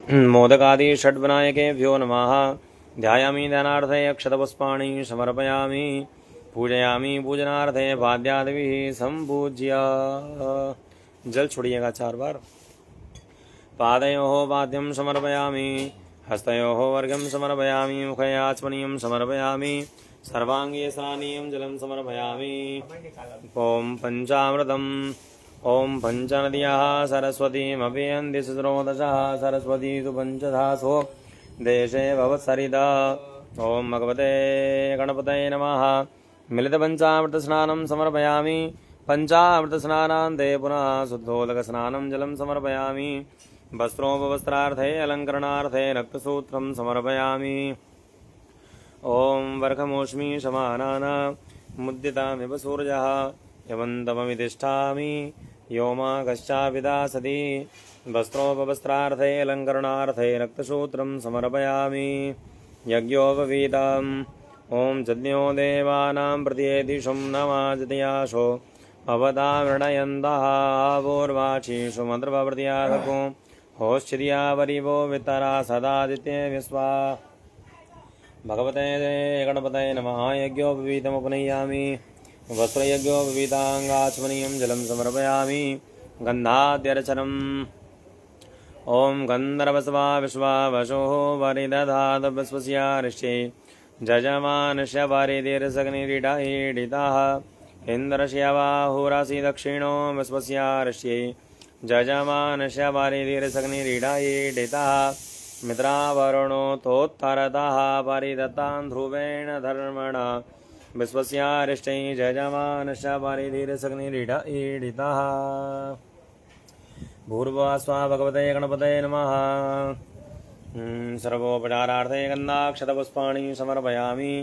मोदकादि षड्विनायकेभ्यो नमः। ध्यायामि ध्यानार्थे अक्षतपुष्पाणि समर्पयामि। पूजयामि पूजनार्थे वाद्यादिभिः सम्पूज्य। जल छोड़िएगा 4 बार। पादयोः वाद्यं समर्पयामि। हस्तयोः वर्गं समर्पयामि। मुखे आचमनीयं समर्पयामि। सर्वांगे स्नानीयं जलं समर्पयामि। ॐ पंचामृतम्। ॐ पञ्चनद्यः सरस्वतीमभियन्ति स्रोतसः सरस्वती तु पञ्चधासो देशे भवत्सरिता। ॐ भगवते गणपतये नमः। मिलितपञ्चामृतस्नानं समर्पयामि। पञ्चामृतस्नानान्ते पुनः शुद्धोदकस्नानं जलं समर्पयामि। वस्त्रोपवस्त्रार्थे अलङ्करणार्थे रक्तसूत्रं समर्पयामि। ॐ वर्खमोष्मि समानाना मुद्दितामिव सूर्यः यवन्तमवितिष्ठामि योमागश्चाभिदासति। वस्त्रोपवस्त्रार्थे अलङ्करणार्थे रक्तसूत्रं समर्पयामि। यज्ञोपवीतम्। ॐ यज्ञो देवानां प्रत्येदिशं नमाजतयाशो भवता मृणयन्तः पूर्वाचीषु मन्त्रप्रत्यागको होश्चिर्या वरिवो वितरा सदादित्ये विश्वा। भगवते गणपतये नमः। यज्ञोपवीतमुपनयामि। वस्त्रयज्ञोपवीताङ्गाचमनीयं जलं समर्पयामि। गन्धाद्यर्चनम्। ॐ गन्धर्वस्वा विश्वावशोः वरिदधात विश्वस्यार्ष्ये जजमानस्य वरिदिर्सग्निरीडिताः इन्द्रस्य बाहुरासि दक्षिणो विश्वस्यार्ष्ये जजमानस्य वरिदिर्सग्निरीडिताः मित्रावरुणो तोत्तरतः परिदत्तां ध्रुवेण धर्मणा विश्वस्यारिष्टै जजमानस्य वरिदिर्सग्निरीडिताः। भूर्भुवस्वा भगवते गणपतये नमः। सर्वोपचारार्थे गन्धाक्षतपुष्पाणि समर्पयामि।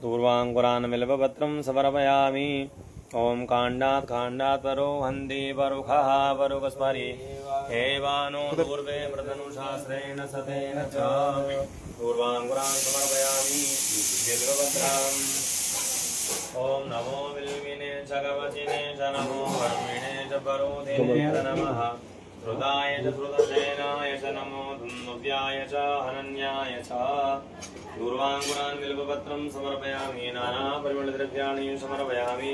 दूर्वाङ्कुरान् बिल्वपत्रं समर्पयामि। ॐ काण्डात् काण्डात् परोहन्ति परुखः परुकस्मरि हेवानो दूर्वे मृदनुशास्त्रेण सतेन च दूर्वाङ्कुरान् समर्पयामि बिल्वपत्रम्। ॐ नमो बिल्विने च कवचिने च नमो वर्मिणे च परोधिने च नमः। श्रुताय च श्रुतसेनाय च नमो धुन्नव्याय च हनन्याय च। दूर्वाङ्कुरान् बिल्वपत्रं समर्पयामि। नानापरिमलद्रव्याणि समर्पयामि।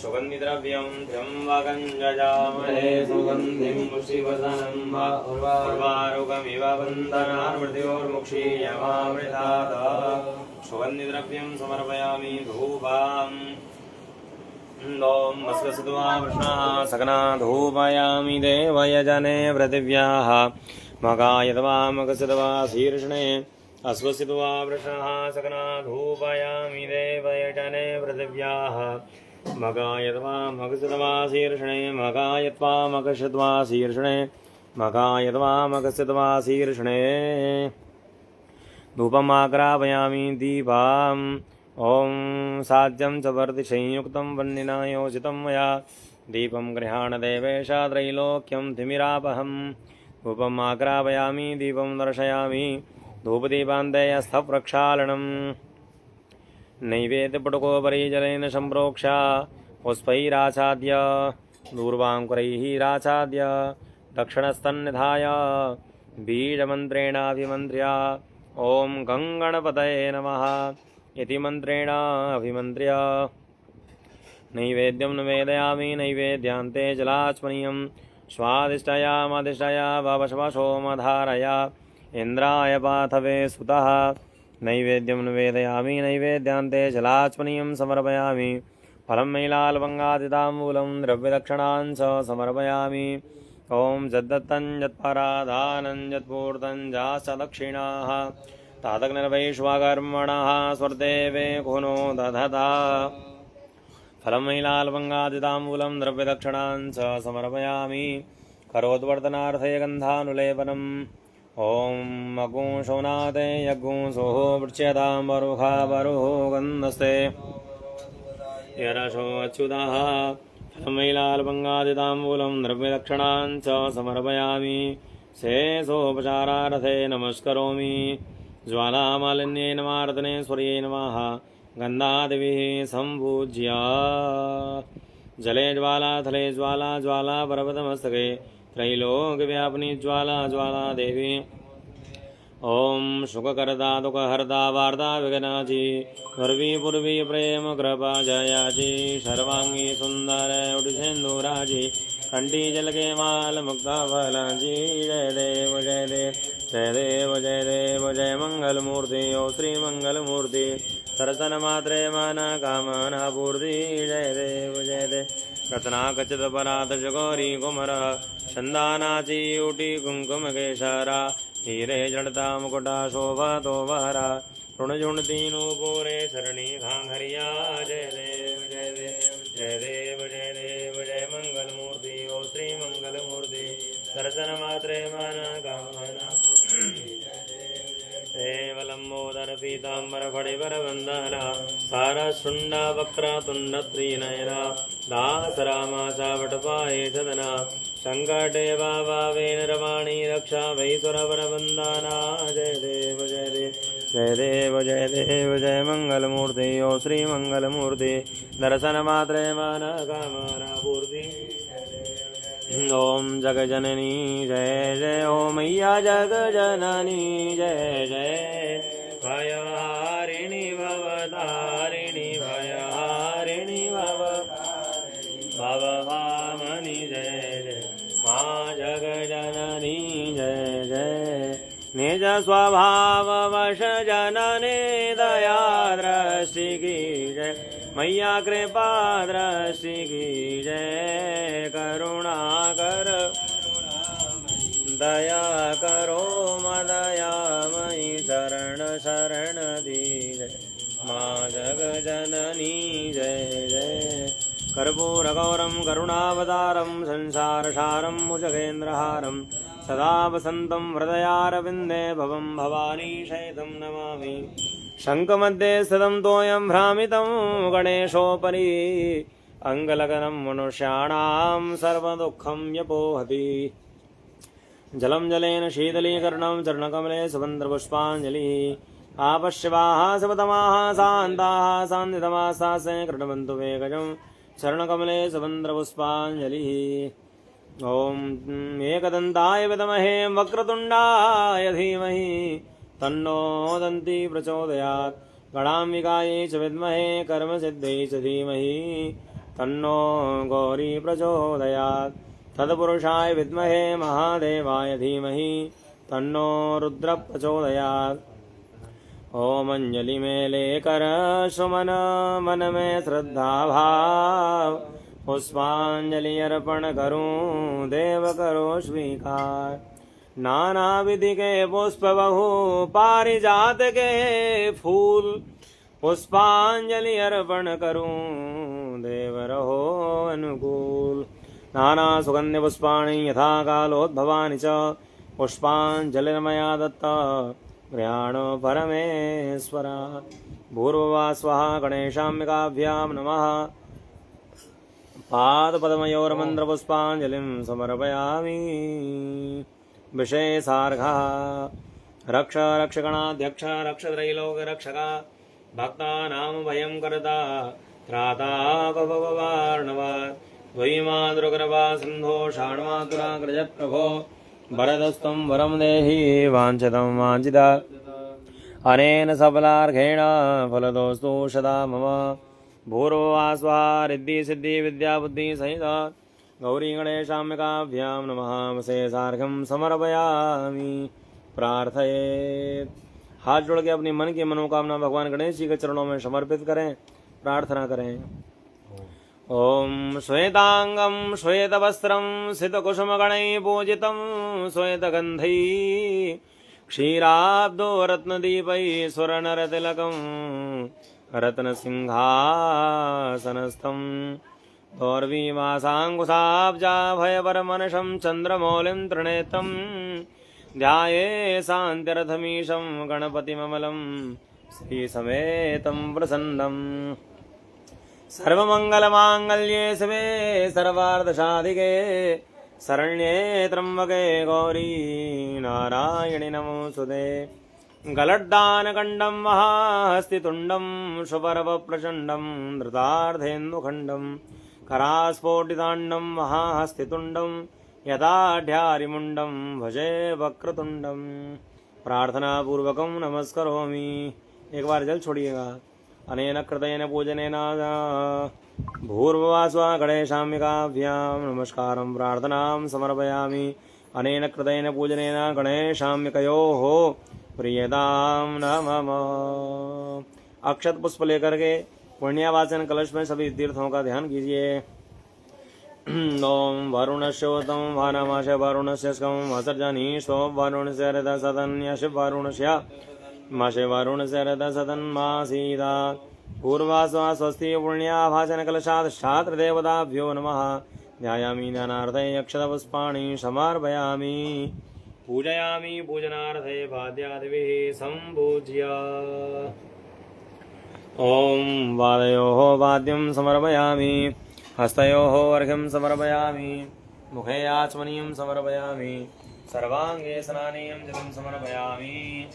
सुगन्धिद्रव्यं त्र्यम्बकं यजामहे सुगन्धिं पुष्टिवर्धनं उर्वारुकमिव बन्धनान् मृत्योर्मुक्षीयमामृतात्। सुगन्धिद्रव्यं समर्पयामि धूपम्। ॐ भस्मसुत्वा कृष्णः सकना धूपयामि देवयजने पृथिव्याः मगायतवा मगसुत्वा शीर्षणे अश्वसित्वा वृषः सकना धूपयामि देवयजने पृथिव्याः मगायत्वा मगसुत्वा शीर्षणे मगायत्वा मगसुत्वा शीर्षणे मगायत्वा मगसुत्वा शीर्षणे। धूपमाग्रापयामि दीपाम्। ॐ साज्यं च वर्तिसंयुक्तं वह्निना योजितं मया दीपं गृहाण देवेश त्रैलोक्यं तिमिरापहम्। धूपमाग्रापयामि दीपं दर्शयामि धूपदीपान्ते स्थप्रक्षालनम्। नैवेद्यपटुकोपरि जलेन सम्प्रोक्ष पुष्पैराच्छाद्य दूर्वाङ्कुरैः राच्छाद्य दक्षिणस्तन्निधाय बीजमन्त्रेणाभिमन्त्र्य ॐ गङ्गणपतये नमः इति मन्त्रेण अभिमन्त्र्य नैवेद्यं निवेदयामि। नैवेद्यान्ते जलाचमनीयं स्वादिष्टयामधिष्टया भवशवसोमधारया इन्द्राय पाथवे सुतः। नैवेद्यं निवेदयामि। नैवेद्यान्ते जलाचमनीयं समर्पयामि। फलं मैलालवङ्गादिताम्बूलं द्रव्यदक्षिणान् च समर्पयामि। ॐ यद्दत्तं यत्परादानं यत्पूर्तं जाश्च दक्षिणाः तादग्निर्वैश्वकर्मणः स्वर्देवे कुनो दधता। फलं मैलालवङ्गादिताम्बूलं द्रव्यदक्षिणान् च समर्पयामि। करोद्वर्धनार्थे गन्धानुलेपनम्। ॐ अगुंशोनाते यज्ञुंसोः पृच्छ्यतां वरुखा वरुः गन्धस्ते यरशो अच्युतः। फलं मैलालवङ्गादिताम्बूलं द्रव्यदक्षिणान् च समर्पयामि। शेषोपचारार्थे नमस्करोमि। ज्वालामालिन्येन मार्दनेश्वर्यै नमः गन्धादिभिः सम्पूज्य। जले ज्वाला थले ज्वाला ज्वाला पर्वतमस्तके त्रैलोक्यव्यापिनी ज्वाला ज्वाला देवी ओम सुखकर्ता दुःखहर्ता वार्ता विघ्नाची पूर्वी पूर्वी प्रेम कृपा जयाची सर्वांगी सुंदर उडुसेंदुराची कंठी जलके माल मुक्ता फलांची जय देव जय देव जय देव जय देव जय मंगल मूर्ति ओ श्री मंगल मूर्ति दर्शन मात्रे मन कामना पूर्ति जय देव जय देव रत्ना कचित परात जगोरी कुमर चंदानाची उटी कुंकुम केशरा हीरे जड़ता मुकुटा शोभा तो बहरा ऋण झुण तीनों पोरे सरणी घांघरिया जय देव जय देव जय देव जय देव जय मंगल मूर्ति ओ श्री मंगल मूर्ति दर्शन मात्रे मन कामना लंबोदर पीतांबर फणिवर वंदना सारशुंडा वक्र तुंड त्रिनयना दास रामाचा वटपाये सदना संकटे भावेन रवाणी रक्षा वै सुरवर वंदना जय देव जय देव जय देव जय देव जय मंगल मूर्ति ओ श्री मंगल मूर्ति दर्शन मात्रे मन कामना पूर्ति ओम जग जननी जय जय ओम मैया जग जननी जय जय भयहारिणी भवतारिणी भयहारिणी भवभामनि जय जय माँ जग जननी जय जय निज स्वभाव वश जननी दया दृष्टि की जय मैया कृपा दृष्टि की जय करुणा कर दया करो मदया मयि शरण शरण दीजय माँ जग जननी जय जय कर्पूरगौरं करुणावतारं संसारसारं भुजगेन्द्रहारं सदा वसन्तं हृदयारविन्दे भवं भवानी शयितं नमामि शङ्खमध्ये स्थितं तोयं भ्रामितं गणेशोपरि अङ्गलगनं मनुष्याणां सर्वदुःखं व्यपोहति जलं जलेन शीतलीकरणं चरणकमले सुगन्धपुष्पाञ्जलिः आपश्यवाः शिवतमाः शान्ताः शान्तितमास्तास्य कृण्वन्तु वेगजं चरणकमले सुगन्धपुष्पाञ्जलिः ॐ एकदन्ताय विद्महे वक्रतुण्डाय धीमहि तन्नो दन्ती प्रचोदयात् गणाम्बिकायै च विद्महे कर्मसिद्ध्यै च धीमहि तन्नो गौरी प्रचोदयात् तत्पुरुषाय विद्महे महादेवाय धीमहि तन्नो रुद्र प्रचोदयात् ओम अंजलि में लेकर सुमन मन में श्रद्धा भाव पुष्पांजलि अर्पण करूं देव करो स्वीकार नाना विधि के पुष्प बहु पारिजात के फूल पुष्पांजलि अर्पण करूं देव रहो अनुकूल नाना सुगंधि पुष्पाणि यथा कालोद्भवानि च पुष्पांजलिर्मया दत्ता प्रयाणो परमेश्वरा भूर्भुवः स्वः गणेशाम्बिकाभ्यां नमः पादपद्मयोर्मन्त्रपुष्पाञ्जलिं समर्पयामि विशेषार्घः रक्ष रक्षगणाध्यक्ष रक्षत्रैलोक्यरक्षका भक्तानां भयं करता त्राता भववार्णव त्वयि मातृकृपा सिन्धो षाण्मातुराग्रजप्रभो वरदस्तं वरं देहि वाञ्छितं वाञ्छिता अनेन सफलार्घेण फलदोस्तु सदा मम भूर्भुवः स्वः रिद्धि सिद्धि विद्या बुद्धि सहित गौरी गणेशाम्बिकाभ्यां नमः विशेषार्घ्यं समर्पयामि प्रार्थयेत् हाथ जोड़ के अपनी मन की मनोकामना भगवान गणेश जी के चरणों में समर्पित करें प्रार्थना करें ओम श्वेतांगं श्वेतवस्त्रं सितकुसुमगणैः पूजितं श्वेतगन्धैः क्षीराब्दो रत्नदीपैः सुरनरतिलकं रत्नसिंहासनस्थं दौर्वीमासाङ्कुशाब्जाभयवरमनशं चन्द्रमौलिं त्रिनेत्रं ध्याये शान्तिरथमीशं गणपतिममलं श्रीसमेतं प्रसन्नम् सर्वमंगलमांगल्ये शिवे सर्वार्धसाधिके शरण्ये त्र्यंबके गौरी नारायणि नमोस्तुते गलड्डानकण्डं महाहस्तितुण्डं सुपर्वप्रचण्डं धृतार्धेन्दुखण्डं करास्फोटिताण्डं महाहस्तितुण्डं यदाढ्यारिमुण्डं भजे वक्रतुण्डं प्रार्थना पूर्वकं नमस्करोमि। एक बार जल छोड़िएगा। अनेन कृतेन पूजनेन भूर्भुवः स्वः गणेशाम्बिकाभ्यां नमस्कारं प्रार्थनां समर्पयामि। अनेन कृतेन पूजनेन गणेशाम्बिकयोः प्रियतां नमः। अक्षत पुष्प लेकर के पुण्यवाचन कलश में सभी तीर्थों का ध्यान कीजिए। ओम वरुणस्योतं वानमाश वरुणस्य स्कं वसर्जनीष्टो वरुणस्य रथसदन्यश वरुणस्य माशे वरुणस्य रथसदन्मासीदा पूर्वास्वा स्वस्ति पुण्याभाजन कलशात् देवताभ्यो नमः। ध्यायामि ध्यानार्थे अक्षतपुष्पाणि समर्पयामि। पूजयामि पूजनार्थे वाद्यादिभिः सम्पूज्य। ओम वादयोः वाद्यं समर्पयामि। हस्तयोः अर्घ्यं समर्पयामि। मुखे आचमनीयं समर्पयामि। सर्वांगे स्नानीयं जलं समर्पयामि।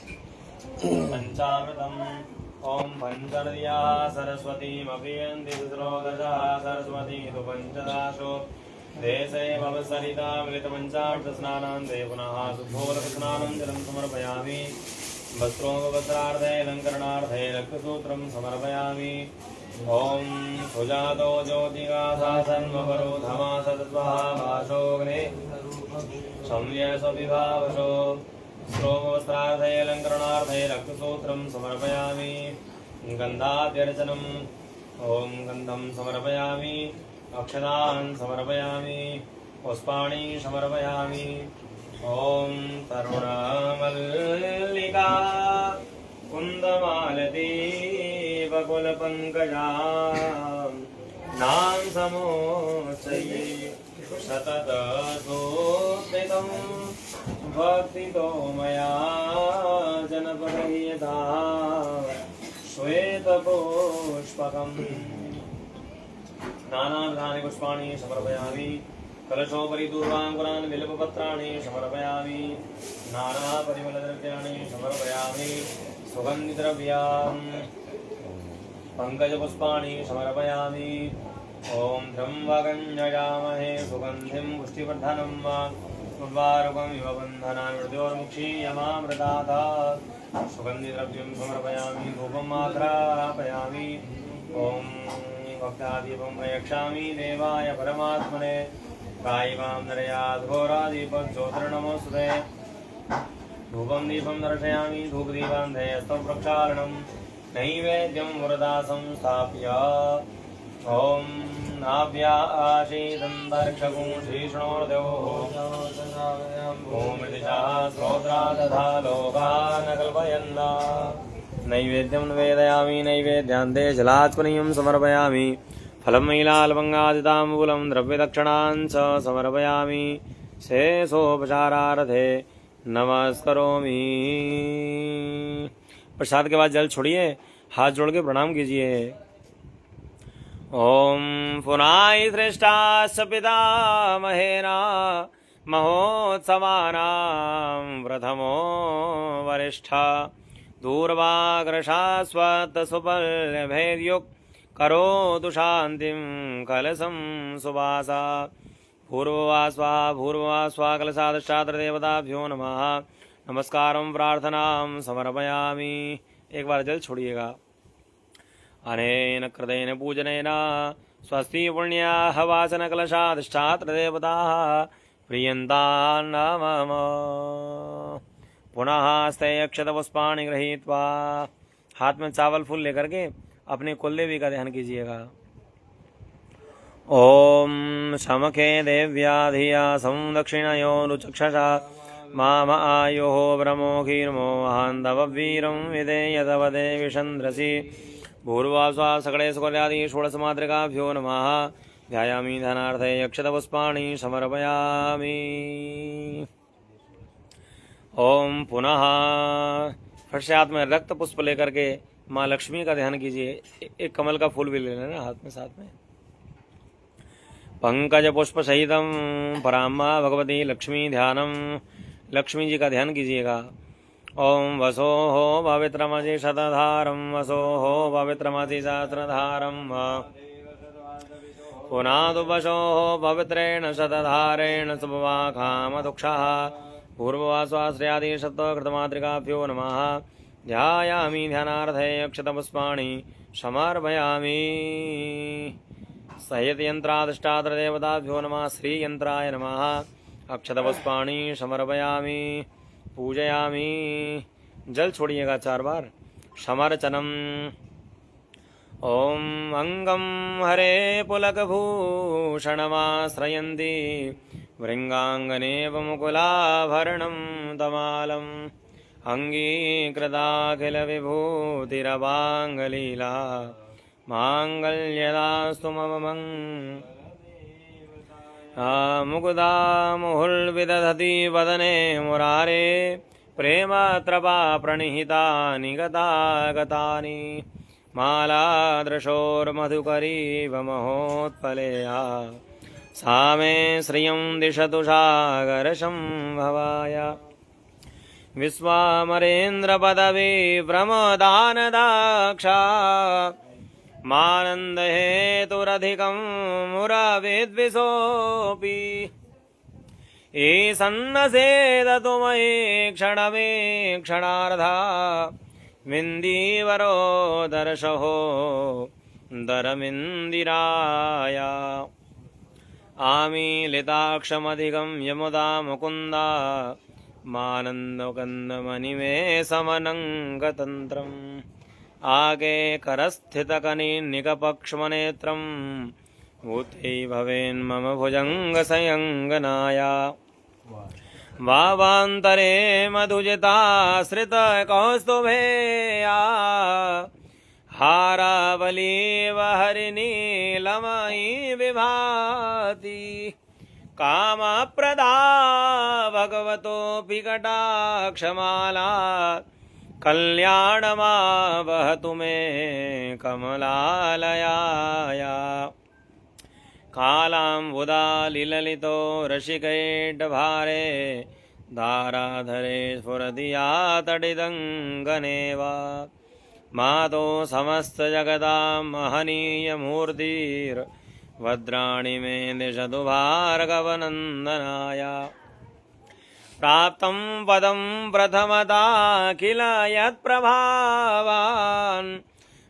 पंचामृतम् ओम पंचनद्या सरस्वतीमभियन्ति सुस्रोदशः सरस्वती तु पंचदाशो देशे भवसरिता मिलितपञ्चामृतस्नानान्ते पुनः शुद्धोदकस्नानं जलं समर्पयामि। वस्त्रोपवस्त्रार्थे अलङ्करणार्थे रक्तसूत्रं समर्पयामि। ओम सुजातो ज्योतिगासासन्वपरोधमा सत्त्वः भाषोऽग्ने संयसविभावशो श्रोमवस्त्रार्थे अलङ्करणार्थे रक्तसूत्रं समर्पयामि। गन्धाद्यर्चनम् ओम गन्धं समर्पयामि। अक्षतान् समर्पयामि। पुष्पाणि समर्पयामि। ओम तरुणमल्लिका कुन्दमालती बकुलपङ्कजा नाम समोच्चये सततसोत्थितं भक्तितो मया जनपदयथा श्वेतपुष्पकम् नानाविधानि पुष्पाणि समर्पयामि। कलशोपरि दूर्वाङ्कुरान् बिल्वपत्राणि समर्पयामि। नानापरिमलद्रव्याणि समर्पयामि। सुगन्धिद्रव्याणि पङ्कजपुष्पाणि समर्पयामि। ॐ त्र्यम्बकं यजामहे सुगन्धिं पुष्टिवर्धनं उर्वारुकमिव बन्धनान् मृत्योर्मुक्षीयमामृतात्। सुगन्धिद्रव्यं समर्पयामि। धूपम् आघ्रापयामि। ॐ भक्तादीपं प्रयक्षामि देवाय परमात्मने। कायिवां नरयाद्घोरादीपज्योतिर्नमोऽस्तुते। धूपं दीपं दर्शयामि। धूपदीपान्ते स्तव प्रक्षालनं नैवेद्यं वरदा संस्थाप्य ॐ नाभ्याशीदन्तर्क्षगुं श्रीष्णोर्देवो ॐ मृदिशाः श्रोत्रा तथा लोकान् कल्पयन्। नैवेद्यं निवेदयामि। नैवेद्यान्ते जलात्मनीयं समर्पयामि। फलं मैलालवङ्गादिताम्बूलं द्रव्यदक्षिणान् च समर्पयामि। शेषोपचारार्थे नमस्करोमि। प्रसाद के बाद जल छोड़िए, हाथ जोड़ के प्रणाम कीजिए। ओम पुनाय श्रेष्ठाश्च पितामहेना महोत्सवानां प्रथमो वरिष्ठा दूर्वाग्रशाश्वतसुपल्लभेद्युक् करोतु शान्तिं कलशं सुवासा। भूर्भुवः कलशादश्चात्रदेवताभ्यो नमः। नमस्कारं प्रार्थनां समर्पयामि। एक बार जल छोड़िएगा। अनेन कृतेन पूजनेन स्वस्ति पुण्याः वाचनकलशाधिष्ठात्रदेवताः प्रीयन्तां नमः। पुनः हस्ते अक्षतपुष्पाणि गृहीत्वा हाथ में चावल फूल लेकर के अपने कुलदेवी का ध्यान कीजिएगा। ओम शमखे देव्या धिया संदक्षिणयोरुचक्षसा माम आयुः ब्रह्मोऽखिर्मो अहन्तववीरं विधेय तव देवि चन्द्रसि। भूर्वास्वा सकले सुकल्यादि षोडशमातृकाभ्यो नमः। ध्यायामि ध्यानार्थे अक्षतपुष्पाणि समर्पयामि। ओम पुनः फर्शात में रक्त पुष्प लेकर के माँ लक्ष्मी का ध्यान कीजिए। एक कमल का फूल भी ले लेना हाथ में साथ में। पंकज पुष्प सहितम पराम्मा भगवती लक्ष्मी ध्यानम। लक्ष्मी जी का ध्यान कीजिएगा। ओम वसो हो पवित्रमसि शतधारम वसो हो पवित्रमसि सहस्रधारम पुनादु वसो हो पवित्रेण शतधारेण सुभवाखामदुक्षः पूर्ववासवाश्रयादिशब्दकृतमातृकाभ्यो नमः। ध्यायामि ध्यानार्थे अक्षतपुष्पाणि समर्पयामि। सहितयन्त्राधिष्ठात्रदेवताभ्यो नमः। श्रीयन्त्राय नमः। अक्षतपुष्पाणि समर्पयामि, पूजयामि। जल छोड़िएगा 4 बार। समर्चनम। ओम अंगम हरे पुलकभूषणमाश्रयन्ति भृङ्गाङ्गनेव मुकुलाभरणं तमालम् अङ्गीकृताखिलविभूतिरवाङ्गलीला माङ्गल्यदास्तु मम मुकुदा मुहुर्विदधति वदने मुरारे प्रेमत्रपा प्रणिहितानि गतागतानि मालादृशोर्मधुकरीव महोत्पलेया सा मे श्रियं दिशतु सागरसंभवाय। विश्वामरेन्द्रपदवी प्रमदानदाक्षा मानन्दहेतुरधिकं मुराविद्विषोऽपि ईसन्नसेदतु मयि क्षणमेक्षणार्धा विन्दीवरो दर्शहो दरमिन्दिराय। आमीलिताक्षमधिगं यमुदा मुकुन्दा मानन्दकन्दमनिमेषमनङ्गतन्त्रम् आगे करस्थितकनिनिकपक्ष्मनेत्रं भूत्यै भवेन्मम भुजङ्गसयङ्गनाय। वावान्तरे मधुजिताश्रितकौस्तुभेया हारावलीव हरिनीलमयी विभाति कामप्रदा भगवतोऽपि कटाक्षमाला कल्याणमावहतु मे कमलालयाय। कालाम्बुदालिललितो रसिकैड्भारे धाराधरे स्फुरदिया तडिदङ्गनेव मातो समस्तजगतां महनीयमूर्तिर्भद्राणि मे दिशतु भार्गवनन्दनाय। प्राप्तं पदं प्रथमता किल यत्प्रभावान्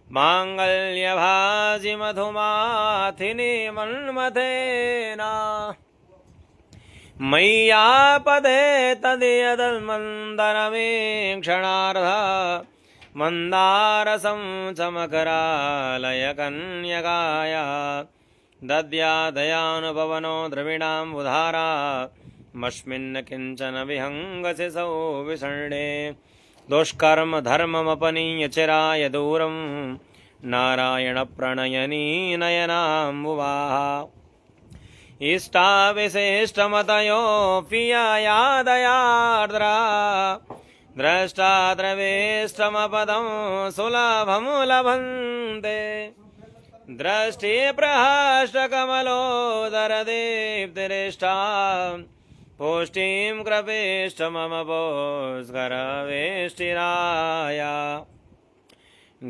माङ्गल्यभाजि मधुमाथिनि मन्मथेन मय्यापदे तदीयदन्मन्दनमीक्षणार्धा मन्दारसं चमकरालयकन्यकाय दद्यादयानुभवनो द्रविणाम्बुधारा मस्मिन् किञ्चन विहङ्गसिसौ विषण्णे दुष्कर्म धर्ममपनीय चिराय दूरं नारायणप्रणयनी नयनाम्बुवाः इष्टाविशिष्टमतयोऽपि यादयार्द्रा द्रष्टा द्रवेष्टमपदं सुलभं लभन्ते दृष्टिप्रहष्टकमलोदरदीप्तिरिष्टा पुष्टिं कृपेष्ट मम पोस्करवेष्टिराय।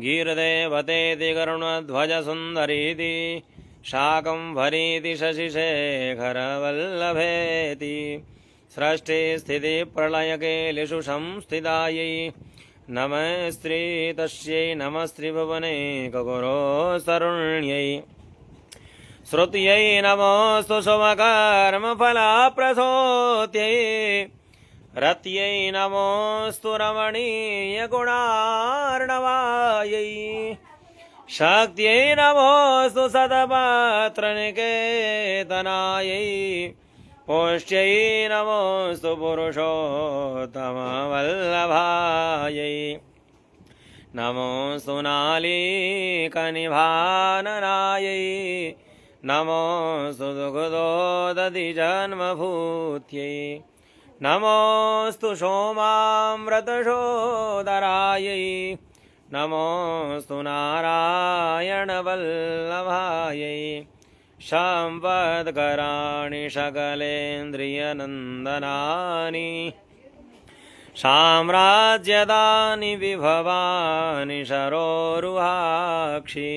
गीर्देवतेति करुणध्वजसुन्दरीति शाकम्भरीति शशिशेखरवल्लभेति सृष्टिस्थितिप्रलयकेलिषु संस्थितायै नमस्त्री तस्यै नमस्त्रिभुवनैकगुरो सरुण्यै। श्रुत्यै नमोऽस्तु शुभकर्मफलप्रसूत्यै रत्यै नमोऽस्तु रमणीयगुणार्णवायै शक्त्यै नमोऽस्तु सतपात्रनिकेतनायै पुष्ट्यै नमोऽस्तु पुरुषोत्तमवल्लभायै नमोऽस्तु नालीकनिभाननायै नमोऽस्तु दुग्धोदधिजन्मभूत्यै नमोऽस्तु सोमामृतशोदरायै नमोऽस्तु नारायणवल्लभायै सम्पत्कराणि सकलेन्द्रियनन्दनानि साम्राज्यदानि विभवानि शरोरुहाक्षि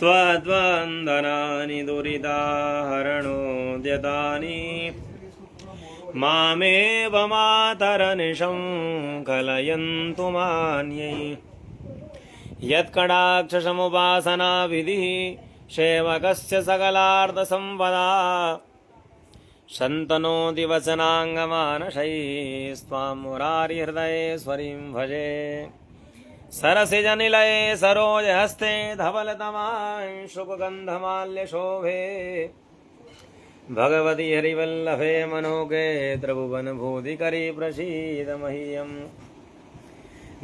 त्वद्वन्दनानि दुरिताहरणोद्यतानि मामेव मातरनिशं कलयन्तु मान्यै यत्कटाक्षसमुपासना विधिः सेवकस्य सकलार्थसम्पदा शन्तनोति वचनाङ्गमानसैस्त्वां मुरारिहृदयेश्वरीं भजे सरसिजनिलये सरोजहस्ते धवलतमां शुकगन्धमाल्यशोभे भगवति हरिवल्लभे मनोगे त्रिभुवनभूतिकरी प्रसीद मह्यम्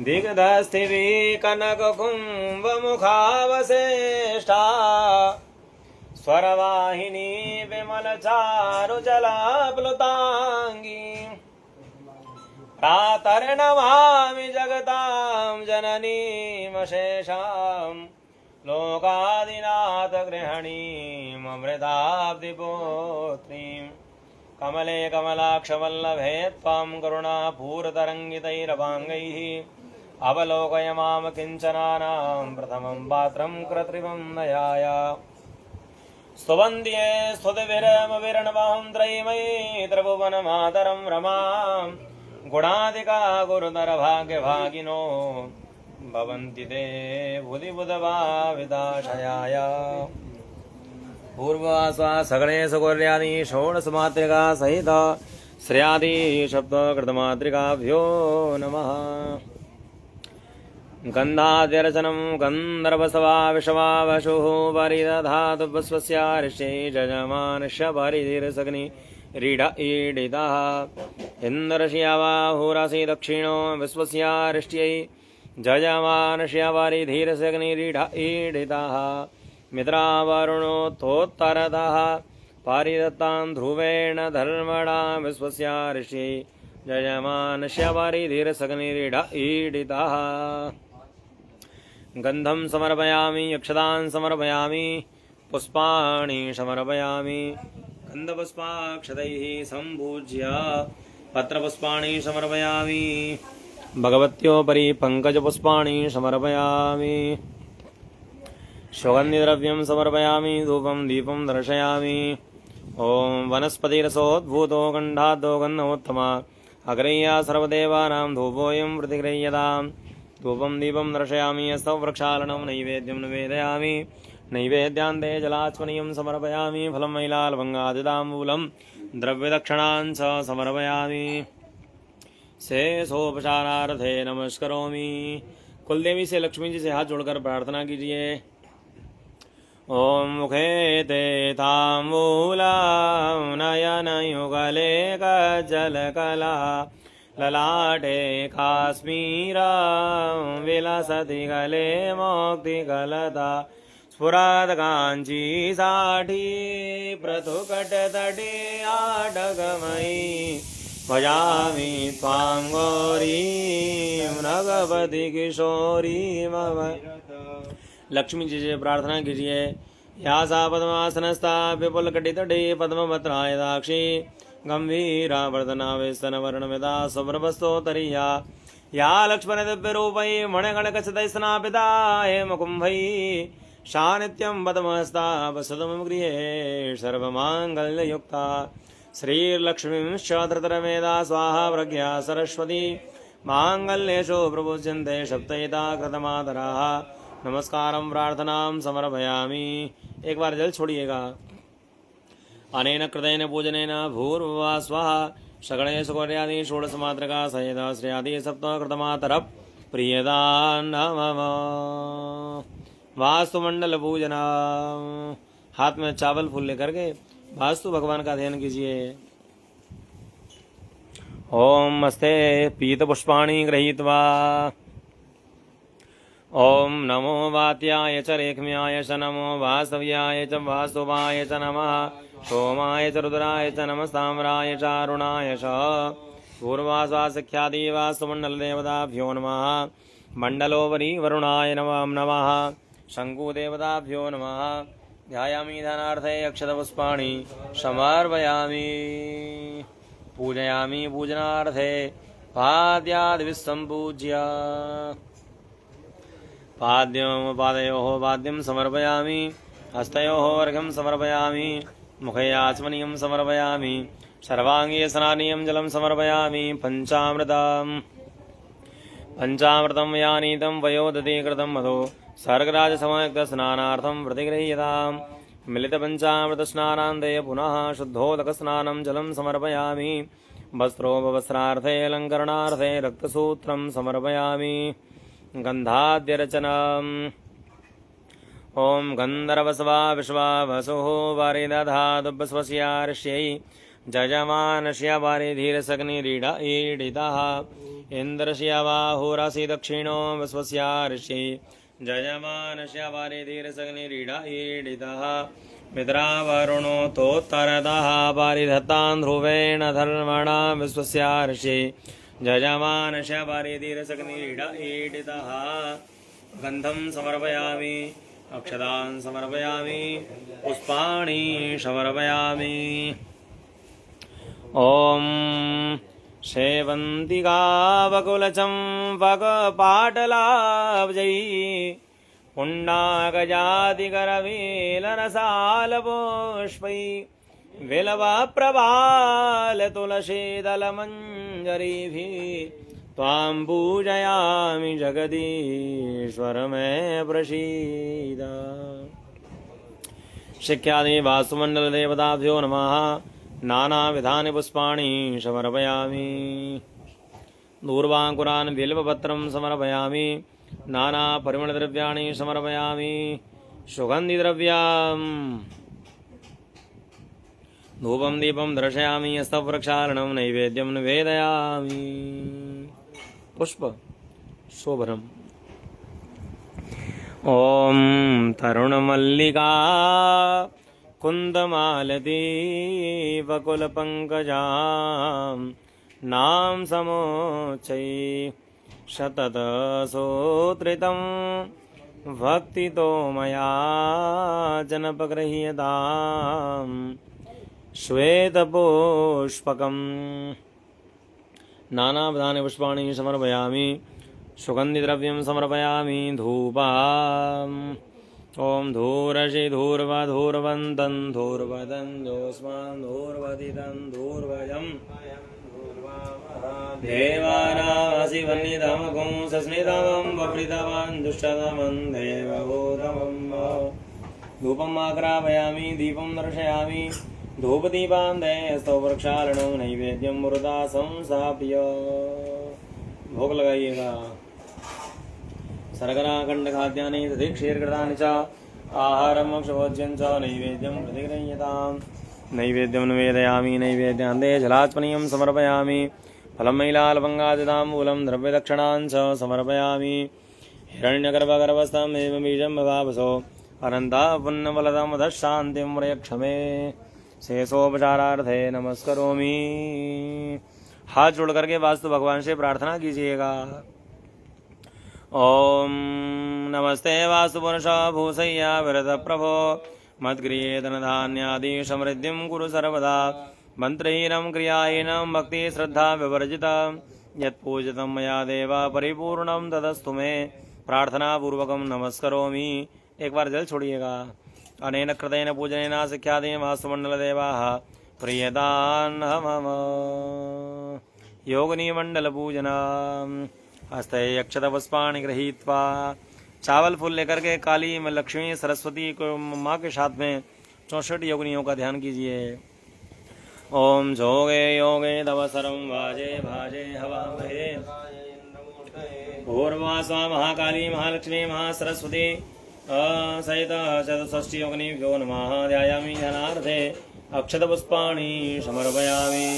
दिग्धस्थिभिः कनककुम्भमुखावशेष्टा स्वरवाहिनी विमलचारुजलाप्लुताङ्गी प्रातर्नमामि जगतां जननीमशेषां लोकादिनाथगृहिणीममृताब्धिपुत्रीं कमले कमलाक्षवल्लभे त्वां करुणापूरतरङ्गितैरवाङ्गैः अवलोकय मां किञ्चनानां प्रथमं पात्रं कृत्रिमं नयाय स्तुवन्त्ये स्तुतिभिरमविरणवहं त्रयीमयी त्रिभुवनमातरं रमां गुणादिका गुरुतरभाग्यभागिनो भवन्ति ते बुधिबुधभाविताशयाय पूर्वास्वा सगणे सुगुर्यादि षोडशमात्रिका सहित श्रेयादि शब्दकृतमात्रिकाभ्यो नमः गन्धाद्यर्चनं गन्धर्वसवा विषवावशुः परिदधातु स्वस्यार्ष्यै जजमानस्य परिधिर्सग्नि रीढ ईडितः इन्द्रश्यावाहुरसि दक्षिणो विश्वस्यार्ष्ट्यै जजमानस्य परिधिर्सग्निरीढ ईडितः मित्रावरुणोत्तोत्तरतः परिदत्तां ध्रुवेण धर्मणा विश्वस्यार्ष्यै जजमानस्य परिधिर्सग्निरीढ ईडितः गन्धं समर्पयामि यक्षतां समर्पयामि पुष्पाणि समर्पयामि गन्धपुष्पाक्षतैः सम्पूज्य पत्रपुष्पाणि समर्पयामि भगवत्योपरि पङ्कजपुष्पाणि समर्पयामि सुगन्धिद्रव्यं समर्पयामि धूपं दीपं दर्शयामि ॐ वनस्पतिरसोद्भूतो गन्धाद्यो गन्धोत्तमा अग्रह्य सर्वदेवानां धूपोऽयं प्रतिगृह्यताम् धूपं दीपं दर्शयामि अस्तौ वृक्षालनं नैवेद्यं निवेदयामि नैवेद्यान्ते जलाच्मनीयं समर्पयामि फलं मैलालवङ्गादिताम्बूलं द्रव्यदक्षिणां च समर्पयामि शेषोपचारार्थे नमस्करोमि। कुलदेवी से लक्ष्मी जी से हाथ जोड़कर प्रार्थना कीजिए। ओम मुखे ते ताम्बूलं नयनयुगले कज्जलकला ललाटे काश्मीरं विलसति गले मोक्तिकलता स्फुरत्काञ्ची साठी पृथुकटतटे आडगमयी भजामि त्वां गौरीं भगवती किशोरीं। लक्ष्मी जी से प्रार्थना कीजिए। या सा पद्मासनस्था विपुलकटितटे पद्मपत्रायदाक्षी गंभीरावर्तना वेस्तनवर्णमिता सुब्रभस्तोत्तरीया या लक्ष्मण दिव्यरूपै मणिगणकचितैस्नापिता हेमकुम्भैः सा नित्यं पद्महस्ता वसतु गृहे सर्वमाङ्गल्ययुक्ता श्रीलक्ष्मीश्च धृतरमेधा स्वाहा प्रज्ञा सरस्वती माङ्गल्येषु प्रपूज्यन्ते सप्तैता कृतमातराः। नमस्कारं प्रार्थनां समर्पयामि। एक बार जल छोड़िएगा। अनेन कृतेन पूजनेन भूर्भुवः स्वः सकले सुगौर्यादि षोडशमात्रका सहित श्रेयादि सप्तकृतमातर प्रियदा नमः। वास्तुमंडल पूजना। हाथ में चावल फूल लेकर के वास्तु भगवान का ध्यान कीजिए। ओम मस्ते पीत पुष्पाणि गृहीत्वा ओम नमो वात्याय च रेख्म्याय च नमो वास्तव्याय च वास्तुवाय च नमः सोमाय च रुद्राय च नमस्ताम्राय च अरुणाय च पूर्वाश्वासख्यादि वास्तुमण्डलदेवताभ्यो नमः। मण्डलोपरि वरुणाय नमः। शङ्कुदेवताभ्यो नमः। ध्यायामि धनार्थे अक्षतपुष्पाणि समर्पयामि। पूजयामि पूजनार्थे पाद्यादिभिः सम्पूज्य पाद्यं पादयोः पाद्यं समर्पयामि हस्तयोः अर्घ्यं समर्पयामि मुखे आचमनीयं समर्पयामि सर्वाङ्गे स्नानीयं जलं समर्पयामि पञ्चामृतं मया नीतं वयोदधि कृतं मधो सर्गराजसमयुक्तस्नानार्थं प्रतिगृह्यताम् मिलितपञ्चामृतस्नानान्ते पुनः शुद्धोदकस्नानं जलं समर्पयामि वस्त्रोपवस्त्रार्थे अलङ्करणार्थे रक्तसूत्रं समर्पयामि गन्धाद्यर्चनम् ॐ गन्धर्वस्वा विश्वावसुः वारिदधादुपस्वस्यार्ष्यै जजमानस्य वारिधीरसग्निरीड ईडितः इन्द्रस्य बाहुरसि दक्षिणो विश्वस्यार्ष्यै जजमानस्य वारिधीरसग्निरीड ईडितः मित्रावरुणो तोत्तरतः वारिधत्तान् ध्रुवेण धर्मणा विश्वस्यार्ष्यै जजमानस्य वारिधीरसग्निरीड ईडितः गन्धं समर्पयामि अक्षतान् समर्पयामि पुष्पाणि समर्पयामि ॐ सेवन्तिकावकुलचम्पकपाटलाब्जै पुण्डाकजातिकरवेलरसालपुष्पै विलवप्रभालतुलसीदलमञ्जरीभिः त्वां पूजयामि जगदीश्वर मे प्रसीद। शिख्यादि वास्तुमण्डलदेवताभ्यो नमः। नानाविधानि पुष्पाणि समर्पयामि दूर्वाङ्कुरान् बिल्वपत्रं समर्पयामि नानापरिमलद्रव्याणि समर्पयामि सुगन्धिद्रव्यं धूपं दीपं दर्शयामि हस्तप्रक्षालनं नैवेद्यं निवेदयामि पुष्प शोभनम् ॐ तरुणमल्लिका कुन्दमालती वकुलपङ्कजां नाम समोच्चै शततसोत्रितं भक्तितो मया जनपगृह्यताम् श्वेतपुष्पकम् नानाविधानि पुष्पाणि समर्पयामि सुगन्धिद्रव्यं समर्पयामि धूपम् ॐ धूरसि धूर्वधूर्वन्तं धूर्वदं जोस्मान् धूर्वदितं धूर्वजम् देवानासि वह्नितमगुं सस्मितमं वप्रितवान् दुष्टतमं देवभूतमं धूपम् आग्रापयामि दीपं दर्शयामि धूपदीपान्ते स्तव प्रक्षालनं नैवेद्यं मुरुदा संस्थाप्य भोग लगाइएगा। शर्कराखण्ड खाद्यानि तथा क्षीरकृतानि च आहारं मोक्षभोज्यं च नैवेद्यं प्रतिगृह्यताम् नैवेद्यं निवेदयामि नैवेद्यान्ते जलात्मनीयं समर्पयामि फलं मैलालवङ्गादिताम्बूलं द्रव्यदक्षिणां च समर्पयामि हिरण्यगर्भगर्भस्थम् एवं बीजं बभावसो अनन्ता पुण्यफलदं शान्तिं प्रयक्षमे शेषोपचारार्थे नमस्करोमि। हाथ जोड़ करके वास्तु भगवान से प्रार्थना कीजिएगा। ओम नमस्ते वास्तु पुरुष भूसय्या विरत प्रभो मद्गृहे धनधान्यादि समृद्धिं कुरु सर्वदा मंत्रहीनं क्रियाहीनं भक्ति श्रद्धा विवर्जिता यत्पूजितं मया देव परिपूर्णं तदस्तु मे प्रार्थना पूर्वकं नमस्करोमि। एक बार जल छोड़िएगा। अनेन कृतेन पूजनेन शिख्यादि वास्तुमण्डलदेवाः प्रियतान् मम योगनिमण्डलपूजनम् हस्ते अक्षतपुष्पाणि गृहीत्वा चावल फूल लेकर के काली लक्ष्मी सरस्वती को माँ के साथ में 64 योगिनियों का ध्यान कीजिए। ओम जोगे योगे तवसरं वाजे भाजे हवामहे भूर्वा स्वा महाकाली महालक्ष्मी महासरस्वती सहित चतुष्षष्टि योगिनीभ्यो नमः। ध्यायामि ध्यानार्थे अक्षतपुष्पाणि समर्पयामि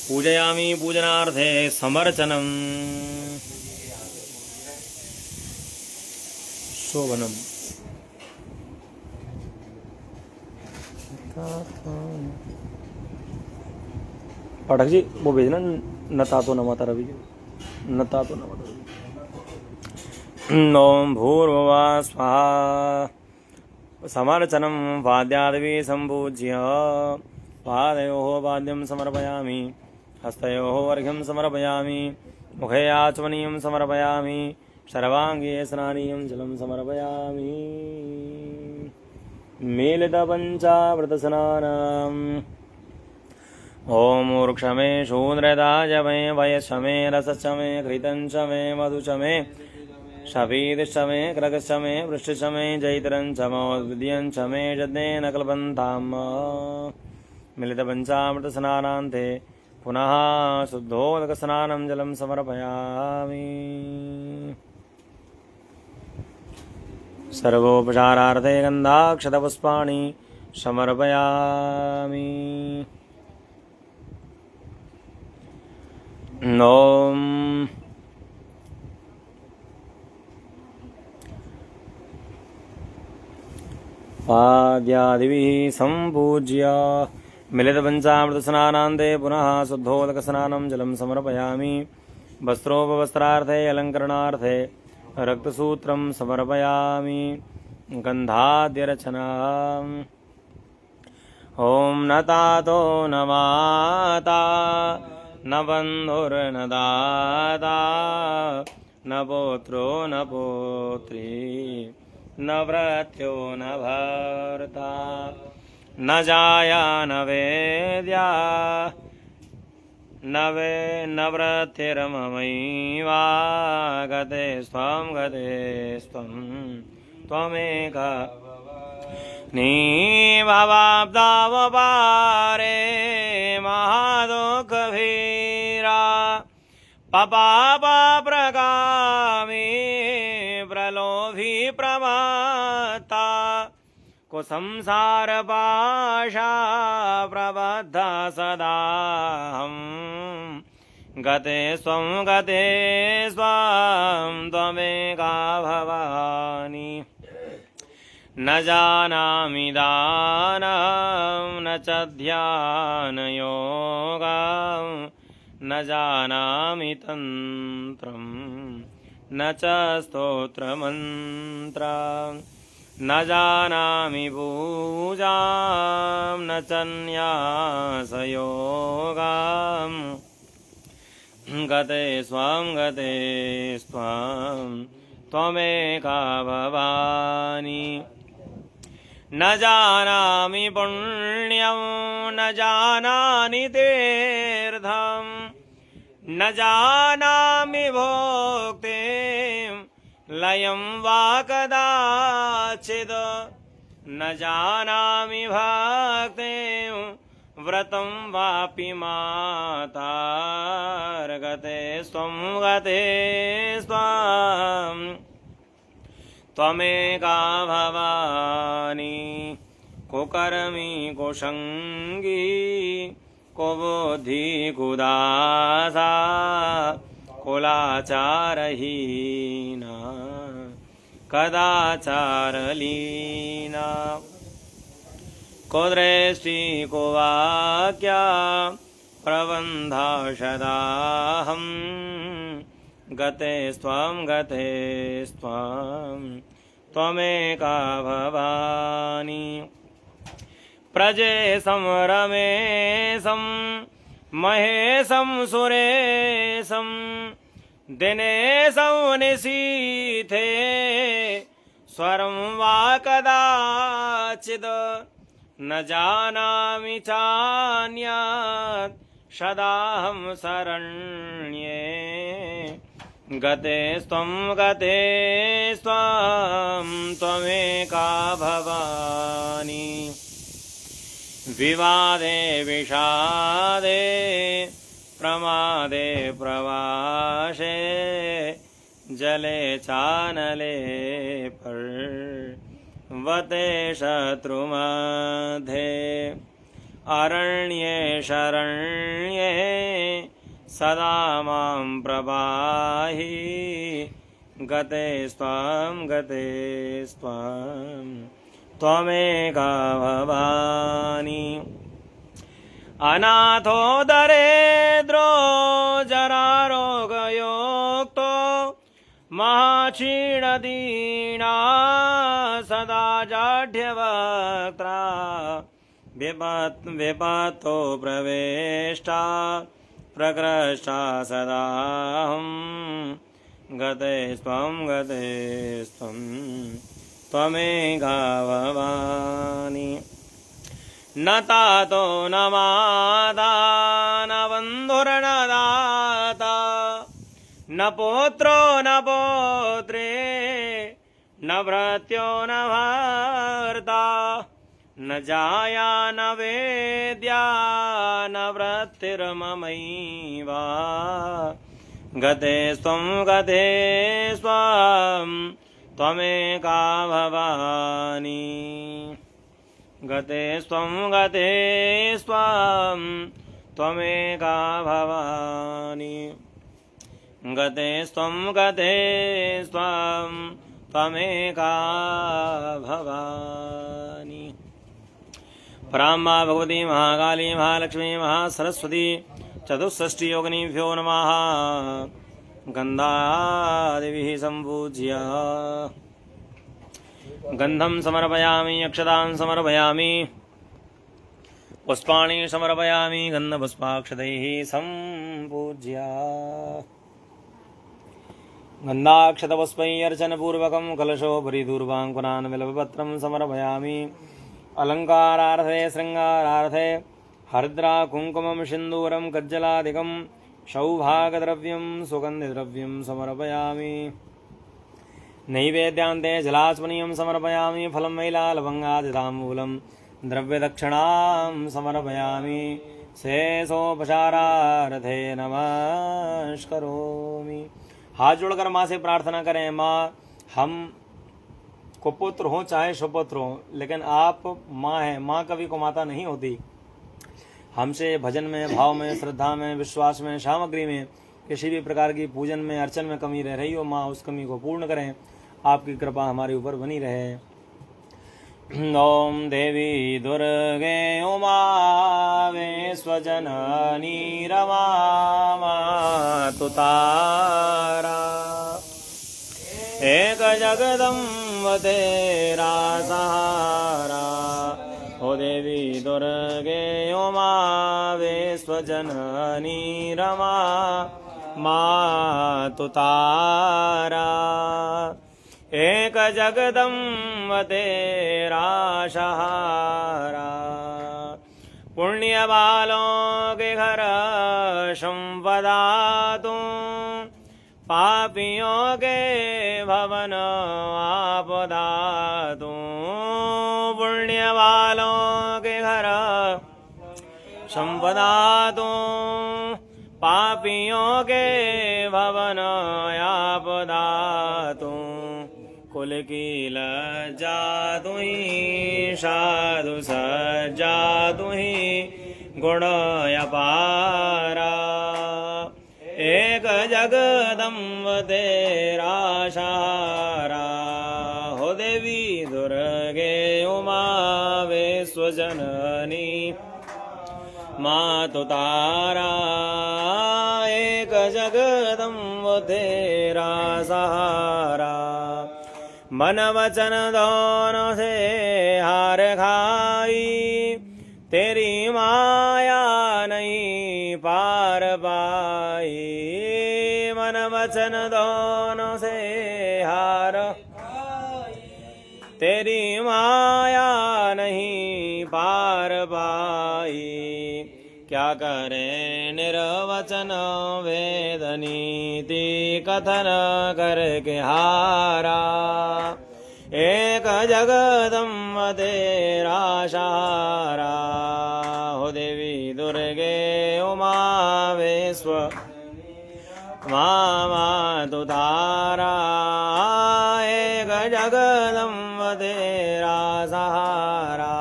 पूजयामि पूजनार्थे समर्चनम् शोभनम्। पाठक जी वो भेजना नता तो नमाता रवि नता तो नमाता रवि। ओम भूर्भुवः स्वाहा समर्चनं वाद्यादि सम्पूज्य पादयोः वाद्यं समर्पयामि हस्तयोः अर्घ्यं समर्पयामि मुखे आचमनीयं समर्पयामि सर्वाङ्गे स्नानीयं जलं समर्पयामि मिलितपञ्चामृतस्नानम् ॐ मूर्क्षमे शूद्रदाय मे वयश्चमे रसश्चमे घृतञ्चमे मधुचमे शपीतिश्चमे क्रगश्चमे वृष्टिश्चमे जैतरञ्चमोद्विद्यञ्चमे यज्ञेन कल्पन्ताम् मिलितपञ्चामृतस्नानान्ते पुनः शुद्धोदकस्नानं जलं समर्पयामि सर्वोपचारार्थे गन्धाक्षतपुष्पाणि समर्पयामि ॐ पाद्यादिभिः सम्पूज्य मिलितपञ्चामृतस्नानान्ते पुनः शुद्धोदकस्नानं जलं समर्पयामि वस्त्रोपवस्त्रार्थे अलङ्करणार्थे रक्तसूत्रं समर्पयामि गन्धाद्यरचनाम् ॐ न तातो न माता न बन्धुर्न दाता न पुत्रो न पुत्री न भृत्यो न भर्ता न जाया न वेद्या न वृत्तिर्ममैवा गते स्वं त्वमेका नीभवाब्दावपारे महादुःखभीरा पपापप्रगामी प्रलोभी प्रमत्ता कुसंसारपाशा प्रबद्धा सदाहं गते स्वं त्वमेका भवानि न जानामि दानं न च ध्यानयोगं न जानामि तन्त्रं न च स्तोत्रमन्त्रं न जानामि पूजां न च न्यासयोगं गते स्वं त्वमेका भवानि न जानामि पुण्यं न जानामि तीर्थं न जानामि भोक्तिं लयं वा कदाचित् न जानामि भक्तिं व्रतं वापि मातार्गते स्वं त्वमेका भवानि कुकर्मी कुसंगी कुबुद्धि कुदासा कुलाचारहीना कदाचारलीना कुदृष्टि कुवाक्या प्रबन्धाशदाहं गते स्वं त्वमेका भवानि प्रजेशं रमेशं महेशं सुरेशं दिनेशं निशीथे स्वरं वा कदाचित् न जानामि चान्यात् सदाहं शरण्ये गते स्वं त्वमेका भवानि विवादे विषादे प्रमादे प्रवासे जले चानले पर्वते शत्रुमध्ये अरण्ये शरण्ये सदा मां प्रपाहि गते स्वं त्वमेका भवानि अनाथो दरिद्रो जरारोगयोक्तो महाक्षीणदीना सदा जाढ्यवक्त्रा विपत्तो प्रवेष्टा प्रकृष्टा सदाहं गते स्त्वं त्वमेका भवानि न तातो न माता न बन्धुर्न दाता न पुत्रो न पौत्रे न भृत्यो न भर्ता न जाया न वेद्या न वृत्तिर्ममैव गते स्वं त्वमेका भवानि गते स्वं त्वमेका भवानि गते स्वं त्वमेका भवानि पराम्बा भगवती महाकाली महालक्ष्मी महासरस्वती चतुष्षष्टि योगिनीभ्यो नमः गन्धादिभिः सम्पूज्य गन्धं समर्पयामि अक्षतां समर्पयामि पुष्पाणि समर्पयामि गन्धपुष्पाक्षतैः सम्पूज्य गन्धाक्षतपुष्पैः अर्चनपूर्वकं कलशोपरि दूर्वाङ्कुरान् बिल्वपत्रं समर्पयामि अलङ्कारार्थे शृङ्गारार्थे हरिद्रा कुङ्कुमं सिन्दूरं कज्जलादिकं सौभाग्यद्रव्यं सुगन्धिद्रव्यं समर्पयामि नैवेद्यान्ते जलास्मनीयं समर्पयामि फलं मैलालवङ्गादिताम्बूलं द्रव्यदक्षिणां समर्पयामि शेषोपचारार्थे नमस्करोमि। हाथ जोड़कर माँ से प्रार्थना करें, माँ हम कुपुत्र हो चाहे सुपुत्र हो, लेकिन आप माँ हैं, माँ कभी कुमाता नहीं होती। हमसे भजन में, भाव में, श्रद्धा में, विश्वास में, सामग्री में, किसी भी प्रकार की पूजन में, अर्चन में कमी रह रही हो, माँ उस कमी को पूर्ण करें। आपकी कृपा हमारे ऊपर बनी रहे। ओम देवी दुर्गे उमा विश्वजननी रमा मातु तारा एक जगदम्ब तेरा सहारा। ओ देवी दुर्गे उमा विश्वजननी रमा मातु तारा एक जगदम्ब तेरा सहारा। पुण्य बालों के घर संपदा तू, पापियों के भवन आपदा तू। पुण्य बालों के घर संपदा तू, पापियों के भवन आपदा तू। कुल की लज्जा तुही, साधु सज्जा तुही, गुण अपारा। एक जगदम्ब तेरा सहारा। हो देवी दुर्गे उमा विश्वजननी मातु तारा एक जगदम्ब तेरा सहारा। मन वचन दोनों से हार खाई, तेरी माया नहीं पार पाई। मन वचन दोनों से हार, तेरी माया नहीं पार पाई। क्या करे निर्वचन वेद नीति कथन करके हारा। एक जगदम्ब तेरा सहारा। हो देवी दुर्गे उमा विश्व मातु तारा। एक जगदम्ब तेरा सहारा।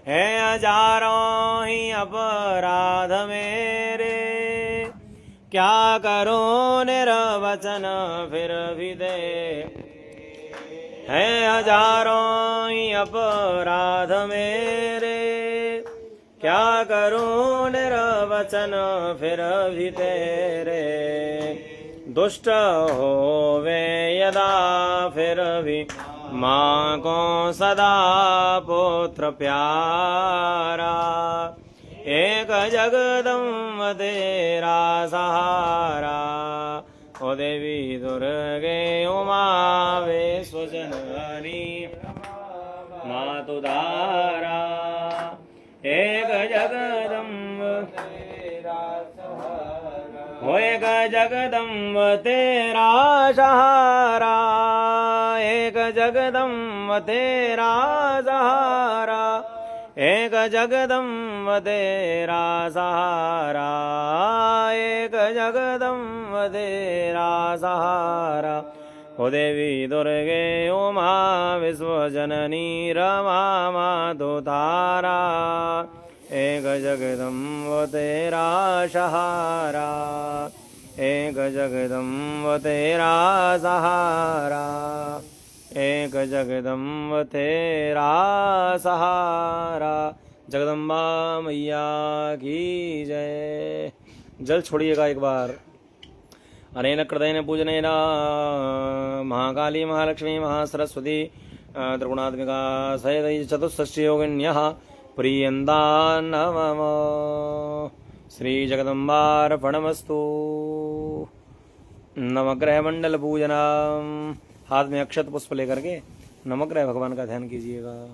है हजारों ही अपराध मेरे, क्या करूं निर्वचन फिर भी दे। है हजारों ही अपराध मेरे, क्या करूं निर्वचन फिर भी तेरे। दुष्ट होवे यदा फिर भी माँ को सदा पुत्र प्यारा। एक एक जगदम्ब तेरा सहारा। ओ देवी दुर्गे उमा विश्वजननी मातुधारा। एक जगदम्ब तेरा सहारा, हो एक जगदम्ब तेरा सहारा, एक जगदम्ब तेरा सहारा, एक जगदम्ब तेरा सहारा, एक जगदम्ब तेरा सहारा। ओ देवी दुर्गे उमा विश्वजननी रमा मातुधारा। एक जगदम्ब तेरा सहारा, एक जगदम्ब तेरा सहारा, एक जगदम्ब तेरा सहारा। जगदम्बा मैया की जय। जल छोड़िएगा एक बार। अनेन कृतेन पूजनेन महाकाली महालक्ष्मी महासरस्वती त्रिगुणात्मिका सहित चतुष्षष्टियोगिन्यः प्रीयन्ता नमः। श्री जगदम्बार्पणमस्तु। नवग्रह मंडल पूजना। हाथ में अक्षत पुष्प लेकर के नवग्रह भगवान का ध्यान कीजिएगा।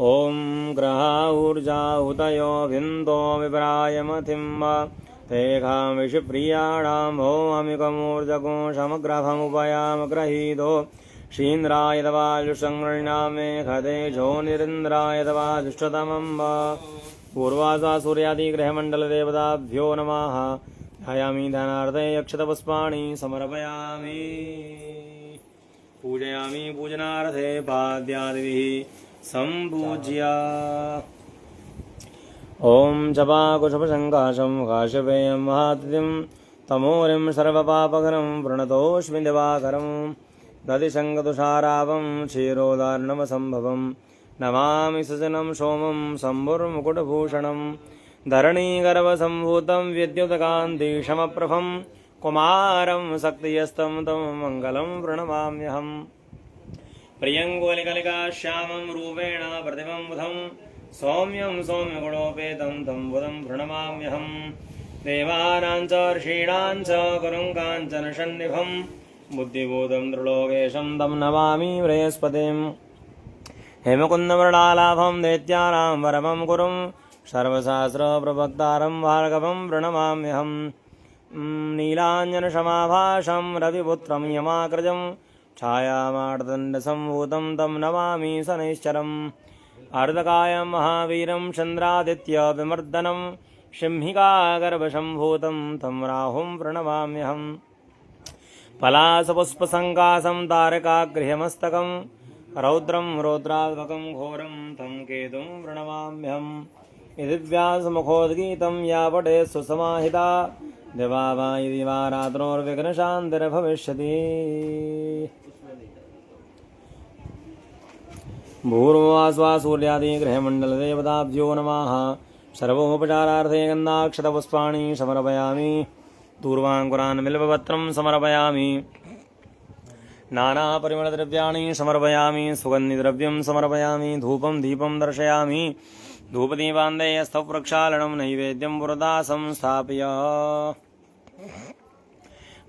ओम ग्रह ऊर्जा उदयो विन्दो विभ्रायमथिम्ब तेघां विषप्रियाणां भौमिकमूर्जगो समग्रभमुपयाम ग्रहीतो शीन्द्राय तवाजुषङ्गृह्णामे खदेजो निरिन्द्राय तवा दुष्टतमं वा। पूर्वासा सूर्यादिग्रहमण्डलदेवताभ्यो नमः। ध्यायामि ध्यानार्थे अक्षतपुष्पाणि समर्पयामि। पूजयामि पूजनार्थे पाद्यादिभिः सम्पूज्य। ॐ जपाकुशपशङ्काशं काश्यपेयं महातिथिं तमोरिं सर्वपापकरं प्रणतोऽस्मि दिवाकरं दधिशङ्कतुषारावं क्षीरोदार्णवसम्भवं नमामि सजनं सोमं शम्भुर्मुकुटभूषणं धरणीगर्भसम्भूतं विद्युत्कान्तिशमप्रभं कुमारं शक्तियस्तं तं मङ्गलं प्रणमाम्यहम्। प्रियङ्गोलिकलिकाश्यामं रूपेण प्रतिमं बुधं सौम्यं सौम्यगुणोपेतं तं बुधं प्रणमाम्यहम्। देवानां च ऋषीणां च गुरुं काञ्चनसन्निभं बुद्धिबोधं त्रिलोकेशं तं नमामि बृहस्पतिम्। हेमकुन्दवर्णालाभं दैत्यानां वरमं गुरुं सर्वशास्त्रप्रवक्तारं भार्गवं प्रणमाम्यहम्। नीलाञ्जनसमाभासं रविपुत्रं यमाग्रजं छायामार्तण्डसम्भूतं तं नमामि शनैश्चरम्। अर्धकायं महावीरं चन्द्रादित्यविमर्दनं सिंहिकागर्भसम्भूतं तं राहुं प्रणमाम्यहम्। पलाशपुष्पसङ्काशं तारकागृहमस्तकं रौद्रं रौद्रात्मकं घोरं तं केतुं प्रणमाम्यहम्। यदि व्यासमुखोद्गीतं या पठेत् सुसमाहिता दिवा वा यदि वा रात्रोर्विघ्नशान्तिर्भविष्यति। भूर्भुवस्वा सूर्यादिग्रहमण्डलदेवताभ्यो नमः। सर्वोपचारार्थे गन्धाक्षतपुष्पाणि समर्पयामि। दूर्वाङ्कुरान् बिल्वपत्रं समर्पयामि। नानापरिमलद्रव्याणि समर्पयामि। सुगन्धिद्रव्यं समर्पयामि। धूपं दीपं दर्शयामि। धूपदीपान्ते स्तव प्रक्षालनं नैवेद्यं पुरतः संस्थाप्य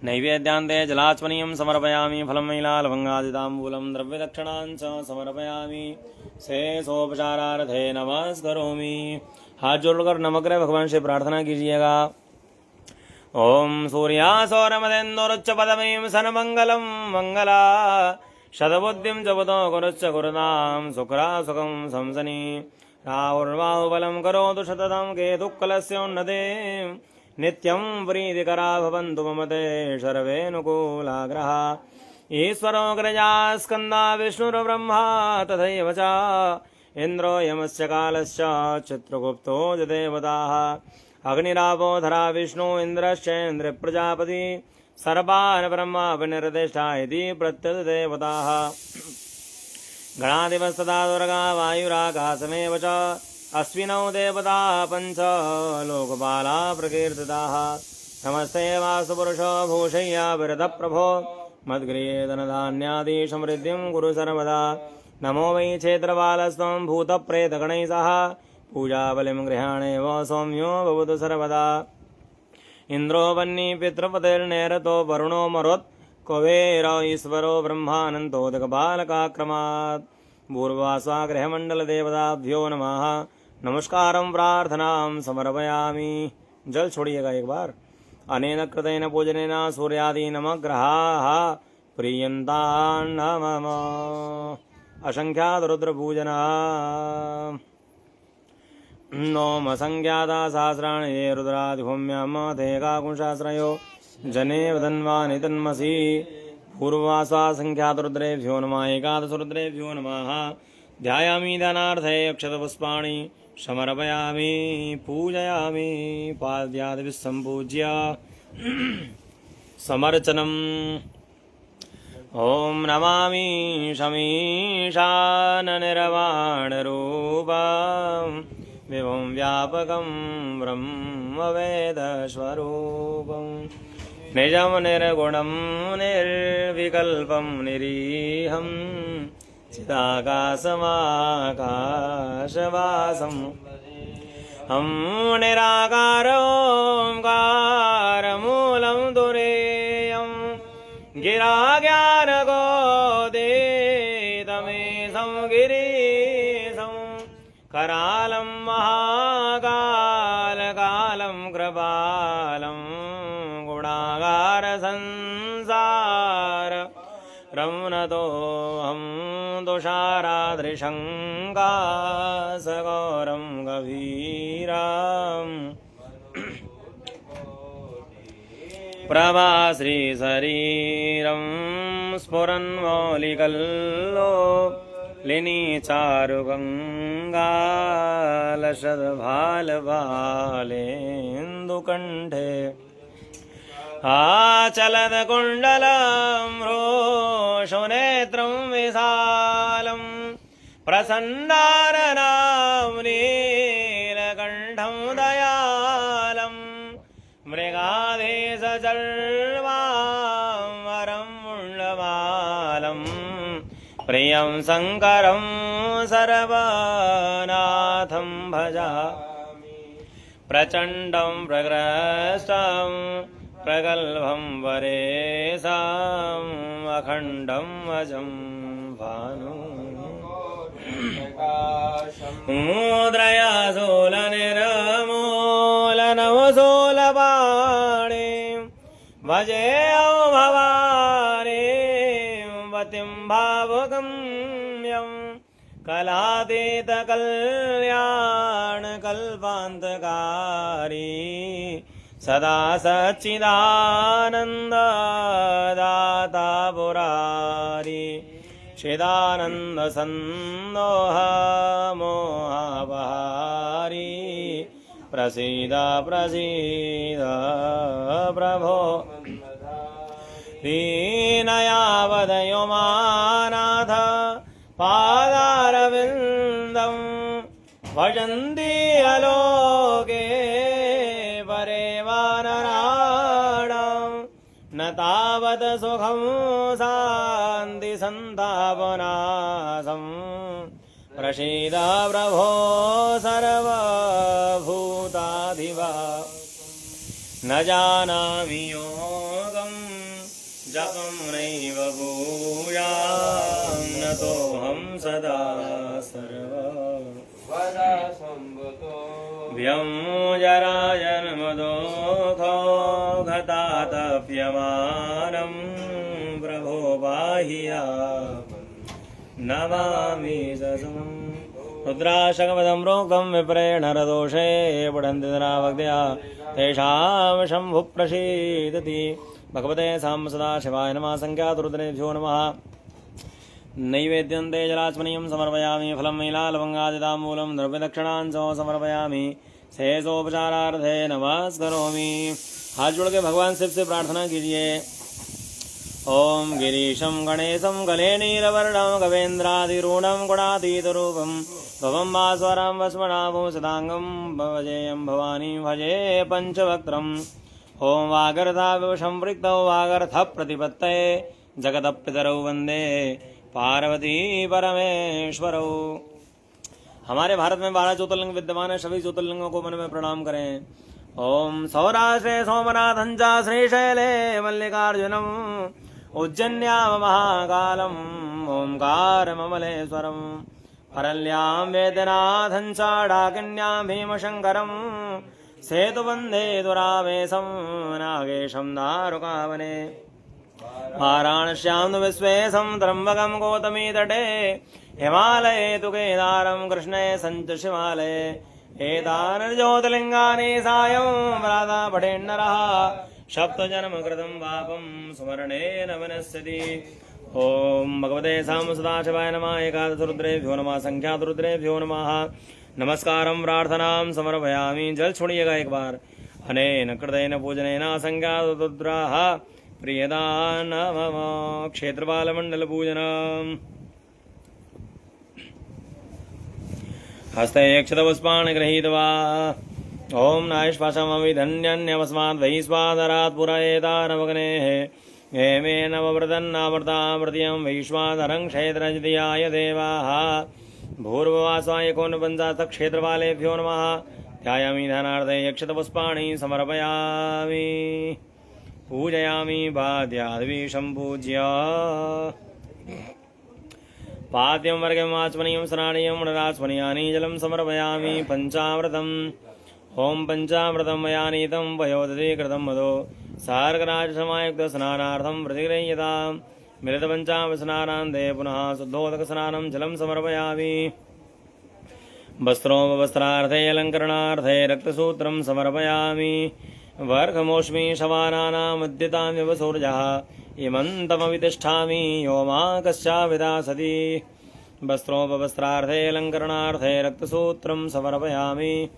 नैवेद्यान्ते जलाचमनीयं समर्पयामि। फलं मैलालवङ्गादिताम्बूलं द्रव्यदक्षिणां च समर्पयामि। शेषोपचारार्थे नमस्करोमि। हाथ जोड़कर नवग्रह भगवान से प्रार्थना कीजिएगा। ओम सूर्यासौरमदेन्दुरुच्च पदवीं सन्मङ्गलं मङ्गला शतबुद्धिं जपतो गुरुश्च गुरुनां शुक्रा सुखं संसनि राहुर्बाहुबलं करोतु सततं केतुक्कलस्योन्नते नित्यं प्रीतिकरा भवन्तु मम ते सर्वेऽनुकूलाग्रहा। ईश्वरोऽग्रजा स्कन्दा विष्णुर्ब्रह्मा तथैव च इन्द्रो यमस्य कालश्च चित्रगुप्तो च देवताः। अग्निरापो धरा विष्णु इन्द्रश्चेन्द्र प्रजापति सर्वान् ब्रह्मा विनिर्दिष्टा इति प्रत्यदेवताः। गणाधिपस्तथा दुर्गा वायुराकाशमेव च अश्विनौ देवता पञ्च लोकपाला प्रकीर्तिताः। नमस्ते वासुपुरुषो भूषय्या विरधप्रभो मद्गृहे धनधान्यादि समृद्धिं कुरु सर्वदा। नमो वै क्षेत्रपालस्त्वं भूतप्रेतगणैः सह पूजाबलिं गृहाणेव सौम्यो भवतु सर्वदा इन्द्रो वह्नि पितृपतिर्नेरतो वरुणो मरोत् कुबेर ईश्वरो ब्रह्मानन्दोदकबालकाक्रमात् पूर्वासा गृहमण्डलदेवताभ्यो नमः नमस्कारं प्रार्थनां समर्पयामि। जल छोड़िएगा एक बार। अनेन कृतेन पूजनेन सूर्यादि नवग्रहाः प्रीयन्तां मम असंख्यात रुद्रपूजना नोम संज्ञाता सहस्राणि ये रुद्रादिभूम्यां ते काकुंशाश्रयो जने वदन्वानि तन्मसि पूर्वासा संख्यात रुद्रेभ्यो नमः एकादश रुद्रेभ्यो नमः। ध्यायामि दानार्थे अक्षतपुष्पाणि समर्पयामि पूजयामि पाद्यादिभिः सम्पूज्य समर्चनम्। ॐ नमामि शमीशाननिर्वाणरूपं विभुं व्यापकं ब्रह्मवेदस्वरूपं निजं निर्गुणं निर्विकल्पं निरीहं चिदाकाशमाकाशवासम् हं निराकारोऽङ्कारमूलं दुरेयं गिराज्ञानगोदितमेशं गिरीशं करालं महाकालकालं कृपालं गुणागारसंसार रमनतोऽहं तुषारादृशङ्कासगौरं गभीराम् प्रभाश्रीशरीरं स्फुरन्मौलिकल्लोलिनीचारुगङ्गालशद्भालभालेन्दुकण्ठे आचलदकुण्डलं रोषनेत्रं विशालं प्रसन्नाननां नीलकण्ठं दयालं मृगाधीशचर्वां मुण्डमालं प्रियं शङ्करं सर्वनाथं भजामि प्रचण्डं प्रग्रस्तं प्रगल्भं वरेशाम् अखण्डं अजं भानु मुद्रया सोलनिर्मूलनवसोलपाणि भजेयं भवानीं वतिं भावगम्यं कलातीतकल्याणकल्पान्तकारी सदा सच्चिदानन्ददाता पुरारी चिदानन्दसन्दोहमोहापहारी प्रसीद प्रसीद प्रभो दीनयावदयो मानाथ पादारविन्दं भजन्ति अलोके न तावत् सुखं शान्तिसन्तापनाशं प्रसीद प्रभो सर्वभूताधिपा न जानामि योगं जपं नैव भूयां नतोऽहं सदा व्यं जराजन्मदोषो घतातप्यमानं प्रभो पाहि नमामि ससं रुद्राशकपदं रोगं विप्रेण रदोषे पठन्ति धराभक्त्या तेषां शम्भुप्रसीदति भगवते सां सदाशिवाय नमः। संख्यातरुद्रेभ्यो नमः। नैवेद्यं ते जलाचमनीयं समर्पयामि फलं मैलालवङ्गादिताम्बूलं द्रव्यदक्षिणां च समर्पयामि शेषोपचारार्थे नमस्करोमि। हाथ जोड़ के भगवान शिव से प्रार्थना कीजिए। ओम गिरीशं गणेशं गले नीलवर्णं गवेन्द्रादिरूढं गुणातीतरूपं भवं भास्वरं वस्मनाभं सदाङ्गं भजेयं भवानीं भजे पञ्चवक्त्रम्। ओम वागर्धा विवशंवृक्तौ वागर्थप्रतिपत्तये जगतपितरौ वन्दे पार्वती परमेश्वरौ। हमारे भारत में 12 ज्योतिर्लिंग विद्यमान है, सभी ज्योतिर्लिंगों को मन में प्रणाम करें। ओम सौराष्ट्रे सोमनाथं च श्रीशैले मल्लिकार्जुनम उज्जन्याम महाकालम ओंकारममलेश्वरम हरल्यां वेदनाथं च डाकिन्यां भीमशंकरम सेतुबन्धे दुरावेशं नागेशं दारुकावने वाराणस्यां विश्वेशं त्र्यम्बकं गौतमी तटे हिमालये तु केदारं कृष्णे सञ्च शिवालये एतानि ज्योतिर्लिङ्गानि सायं प्रातः पठेन्नरः सप्तजन्मकृतं पापं स्मरणेन विनश्यति। ओम भगवते साम सदाशिवाय नमः। एकादशरुद्रेभ्यो नमः, संख्यातरुद्रेभ्यो नमः। नमस्कारं प्रार्थनां समर्पयामि। जल छोड़िएगा एक बार। अनेन कृतेन पूजनेन संख्यातरुद्राः प्रियदान मम। क्षेत्रपालमण्डल पूजनम्। हस्ते क्षतपुष्पाणि गृहीत्वा ओम नायश्वासमविधन्यन्यवस्माद् वैश्वानरात् पुरएतानवग्नेः हेमे नवव्रतन्नामृतामृत्यं वैश्वानरं क्षेत्रजदियाय देवाः भूर्भुवस्वाय एकोनपञ्चाशत् क्षेत्रपालेभ्यो नमः। ध्यायामि ध्यानार्थे यक्षतपुष्पाणि समर्पयामि। पूजयामि पाद्याद्वि सम्पूज्य पाद्यं वर्गमाचमनीयं स्नानीयं मृडास्मनीयानि जलं समर्पयामि। पञ्चामृतम् ओम पञ्चामृतं मया नीतं पयोदधि कृतं मधो सार्गराजसमायुक्तस्नानार्थं प्रतिगृह्यतां मिलितपञ्चामृतस्नानान्ते पुनः शुद्धोदकस्नानं जलं समर्पयामि। वस्त्रोपवस्त्रार्थे अलङ्करणार्थे रक्तसूत्रं समर्पयामि। वर्गमोष्मि शवानानामुद्यतां विवसूर्यः इमं तमवितिष्ठामि यो मा कस्याविदासति। वस्त्रोपवस्त्रार्थे अलङ्करणार्थे रक्तसूत्रं समर्पयामि।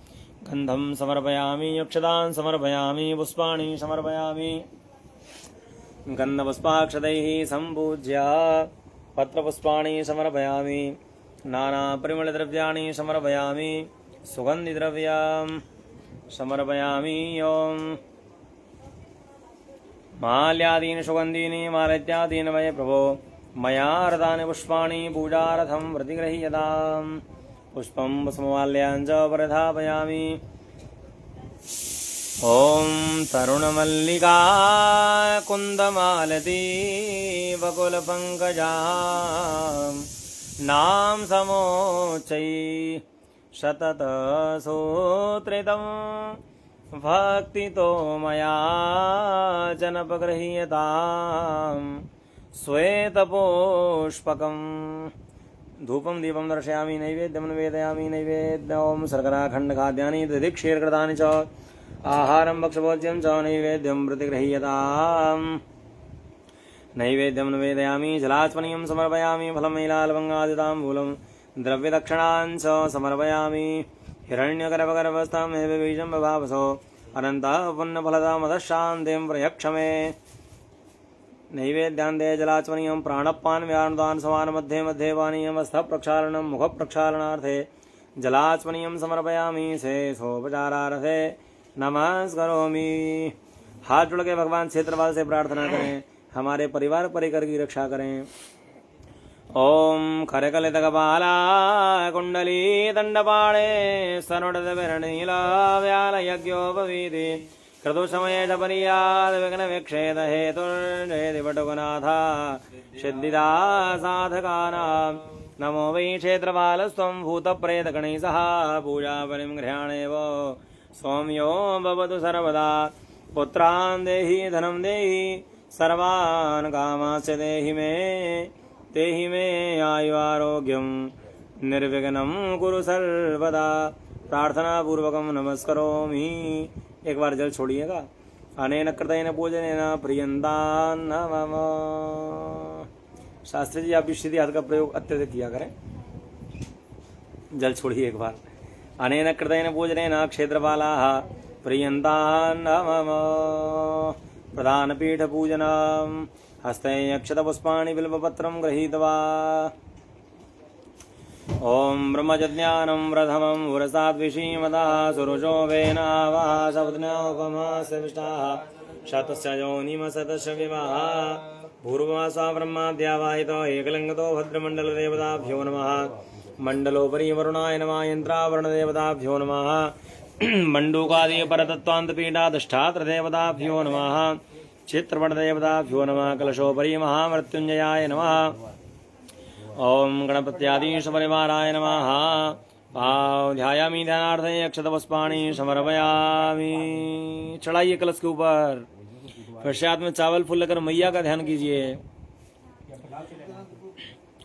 गन्धं समर्पयामि। अक्षतान् समर्पयामि। पुष्पाणि समर्पयामि। गन्धपुष्पाक्षतैः सम्पूज्य पत्रपुष्पाणि समर्पयामि। नानापरिमलद्रव्याणि समर्पयामि। सुगन्धिद्रव्यं समर्पयामि। ओम् माल्यादीनि सुगन्धीनि मालत्यादीनि वै प्रभो मया रतानि पुष्पाणि पूजार्थं प्रतिगृह्यताम्। पुष्पं पुष्पमाल्याञ्च परिधापयामि। ॐ तरुणमल्लिका कुन्दमालती वकुलपङ्कजा नाम समोच्चै शततसूत्रितं भक्तितो मया जनपगृह्यताम् श्वेतपुष्पकम्। धूपं दीपं दर्शयामि। नैवेद्यं निवेदयामि। नैवेद्यं शर्कराखण्डखाद्यानि दधिक्षीरकृतानि च आहारं भक्षभोज्यं च नैवेद्यं प्रतिगृह्यताम्। नैवेद्यं निवेदयामि। जलास्पनीयं समर्पयामि। फलमैलालवङ्गादिताम्बूलं द्रव्यदक्षिणां च समर्पयामि। हिरण्यगर्भगर्भस्थं एव बीजं बभावसो अनन्तः पुण्यफलदामदशान्तिं प्रयक्षमे। नैवेद्यान्ते जलाचमनीयं प्राणपानव्यानुदान समान मध्ये मध्ये पानीयं हस्तप्रक्षालनं मुखप्रक्षालनार्थे जलाचमनीयं समर्पयामि। शेषोपचारार्थे नमस्करोमि। हाथ जोड़ के भगवान क्षेत्रपाल से प्रार्थना करें, हमारे परिवार परिकर की रक्षा करें। ओम खरकलितकपाला कुंडली दंडपाणे सनुडतविरणीला व्यालयज्ञोपवीति क्रतुसमये च पर्याद विघ्नविक्षेद हेतुर्जयदिवटुगुनाथा सिद्धिदा साधकानां नमो वै क्षेत्रपालस्त्वं भूतप्रेतगणैः सह पूजापरिं गृह्णानेव सौम्यो भवतु सर्वदा। पुत्रान् देहि धनं देहि सर्वान् कामांश्च देहि मे आयु आरोग्यं निर्विघ्नं कुरु सर्वदा। प्रार्थना पूर्वकं नमस्करोमि। एक बार जल छोड़िएगा। अनेन कृतेन पूजनेन प्रियन्तान् मम। शास्त्री जी, आप भी सीधी हाथ का प्रयोग अत्यधिक किया करें। जल छोड़िए एक बार। अनेन कृतेन पूजनेन क्षेत्रपालाः प्रियन्तान् मम। प्रधानपीठ पूजनम्। हस्ते अक्षतपुष्पाणि बिल्वपत्रं गृहीत्वा ओम ब्रह्मज्ञानं प्रथमं पुरसाद्विषीमतः सुरुचो वेनावः सपत्नोपमासविष्टाः शतस्य योनिमशतस्य विवाह पूर्वमासा ब्रह्माद्यावाहितो एकलिङ्गतो भद्रमण्डलदेवताभ्यो नमः। मंडलोपरि वरुणाय नमः। यंत्रावरणदेवताभ्यो नमः। मंडूकादि परतत्वान्तपीठाधिष्ठात्रदेवताभ्यो नमः। चित्रपटदेवताभ्यो नमः। कलशोपरि महामृत्युंजयाय नमः। ओम गणपत्यादीश परिवाराय नमः। ध्यायामि ध्यानार्थे अक्षतपुष्पाणि समर्पयामि। चढ़ाइए कलश के ऊपर। प्रसाद में चावल फूल लेकर मैया का ध्यान कीजिए।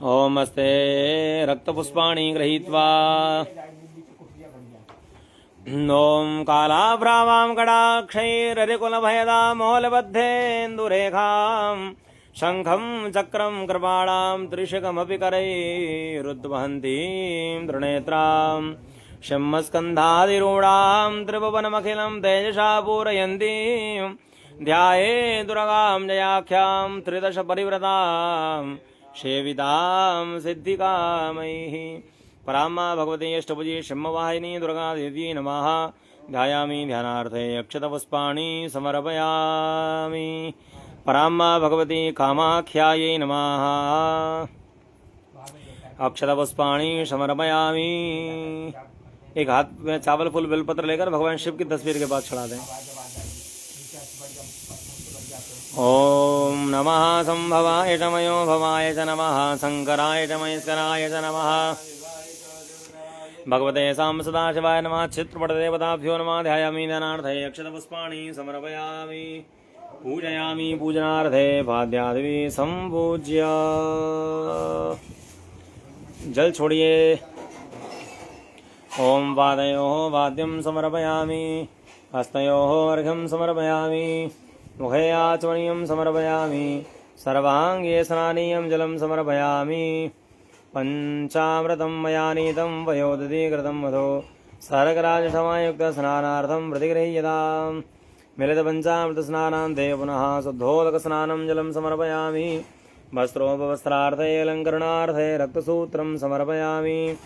ओम अस्ते रक्तपुष्पाणि गृहीत्वा ओम कालाभ्रावां कटाक्षैररिकुलभयदामोलबद्धेन्दुरेखां शंखं चक्रं कृपाणां त्रिशकमपि करैरुद्वहन्तीं त्रिनेत्रां शम्मस्कन्धादिरूढां त्रिभुवनमखिलं तेजसा पूरयन्तीं ध्याये दुर्गां जयाख्यां त्रिदश परिव्रतां सेवितां सिद्धिकामैः। परामा भगवती अष्टभुजी शम्मवाहिनी दुर्गा देवी नमः। ध्यायामि ध्यानार्थे अक्षतपुष्पाणि समर्पयामि। परामा भगवती कामाख्यायै नमः। अक्षतपुष्पाणि समर्पयामि। एक हाथ में चावल फूल बेलपत्र लेकर भगवान शिव की तस्वीर के पास चढ़ा दें। ओम नमः संभवाय च मयो भवाय च नमः। शंकराय च महेश्वराय च नमः। भगवते साम सदाशिवाय नमः। चित्रपटदेवताभ्यो नमः। ध्यायामि ध्यानार्थे अक्षतपुष्पाणि समर्पयामि। पूजयामि पूजनार्थे पाद्यादिवी संपूज्य। जल छोड़िए। ओम पादयोः वाद्यं समर्पयामि। हस्तयोः अर्घ्यं समर्पयामि। मुखे आचमनीयं समर्पयामि। सर्वाङ्गे स्नानीयं जलं समर्पयामि। पंचामृतं मया नीतं वयोदधीकृतं मधो सर्गराजसमायुक्तस्नानार्थं प्रतिगृह्यताम्। मिलितपञ्चामृतस्नानान्ते पुनः शुद्धोदकस्नानं जलं समर्पयामि। वस्त्रोपवस्त्रार्थे अलङ्करणार्थे रक्तसूत्रं समर्पयामि।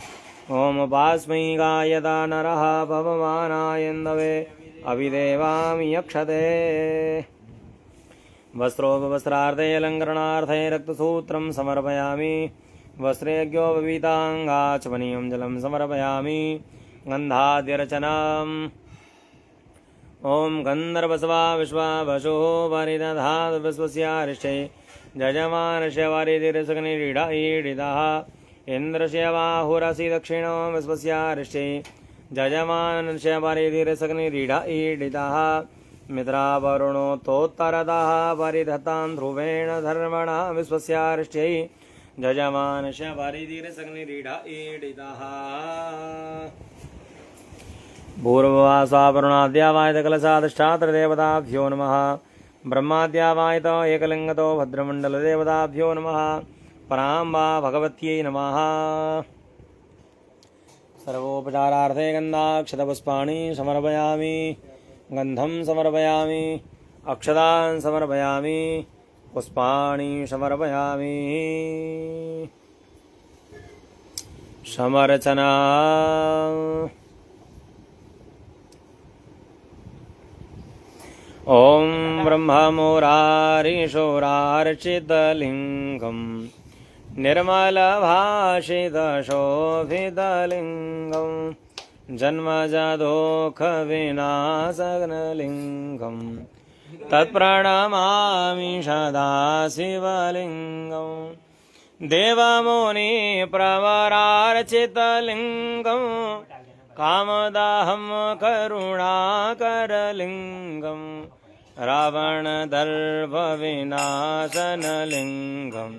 ओम पास्मै गायता नरः पवमानायन्दवे अभिदेवामि यक्षते। वस्त्रोपवस्त्रार्थे अलङ्करणार्थे रक्तसूत्रं समर्पयामि। वस्त्रेज्ञोपवीताङ्गाचमनीयं जलं समर्पयामि। गन्धाद्यर्चनम् ओम गन्धर्वस्वा विश्वावशो वरिदधात् विश्वस्यारिष्टे जजमानस्य वारिधिरसग्निरीडा ईडितः इन्द्रस्य बाहुरसि दक्षिणो विश्वस्यारिष्टे जजमानस्य वारिधिरसग्निरीडा ईडितः मित्रावरुणोत्तरतः परिधतां ध्रुवेण धर्मणा विश्वस्यारिष्टे जजमानस्य वारिधिरसग्निरीडा ईडितः। भूर्भुवस्वावरुणाद्यावायतकलशाधिष्ठात्रदेवताभ्यो नमः। ब्रह्माद्यावायत एकलिङ्गतो भद्रमण्डलदेवताभ्यो नमः। पराम्बा भगवत्यै नमः। सर्वोपचारार्थे गन्धाक्षतपुष्पाणि समर्पयामि। गन्धं समर्पयामि। अक्षतान् समर्पयामि। पुष्पाणि समर्पयामि। समर्चना ओम ब्रह्ममुरारिशोरार्चितलिङ्गं निर्मलभाषितशोभितलिङ्गं जन्मजदोखविनाशनलिङ्गं तत्प्रणमामि सदा शिवलिङ्गं। देवमुनिप्रवरार्चितलिङ्गं कामदाहं करुणाकरलिङ्गं रावणदर्भविनाशनलिङ्गं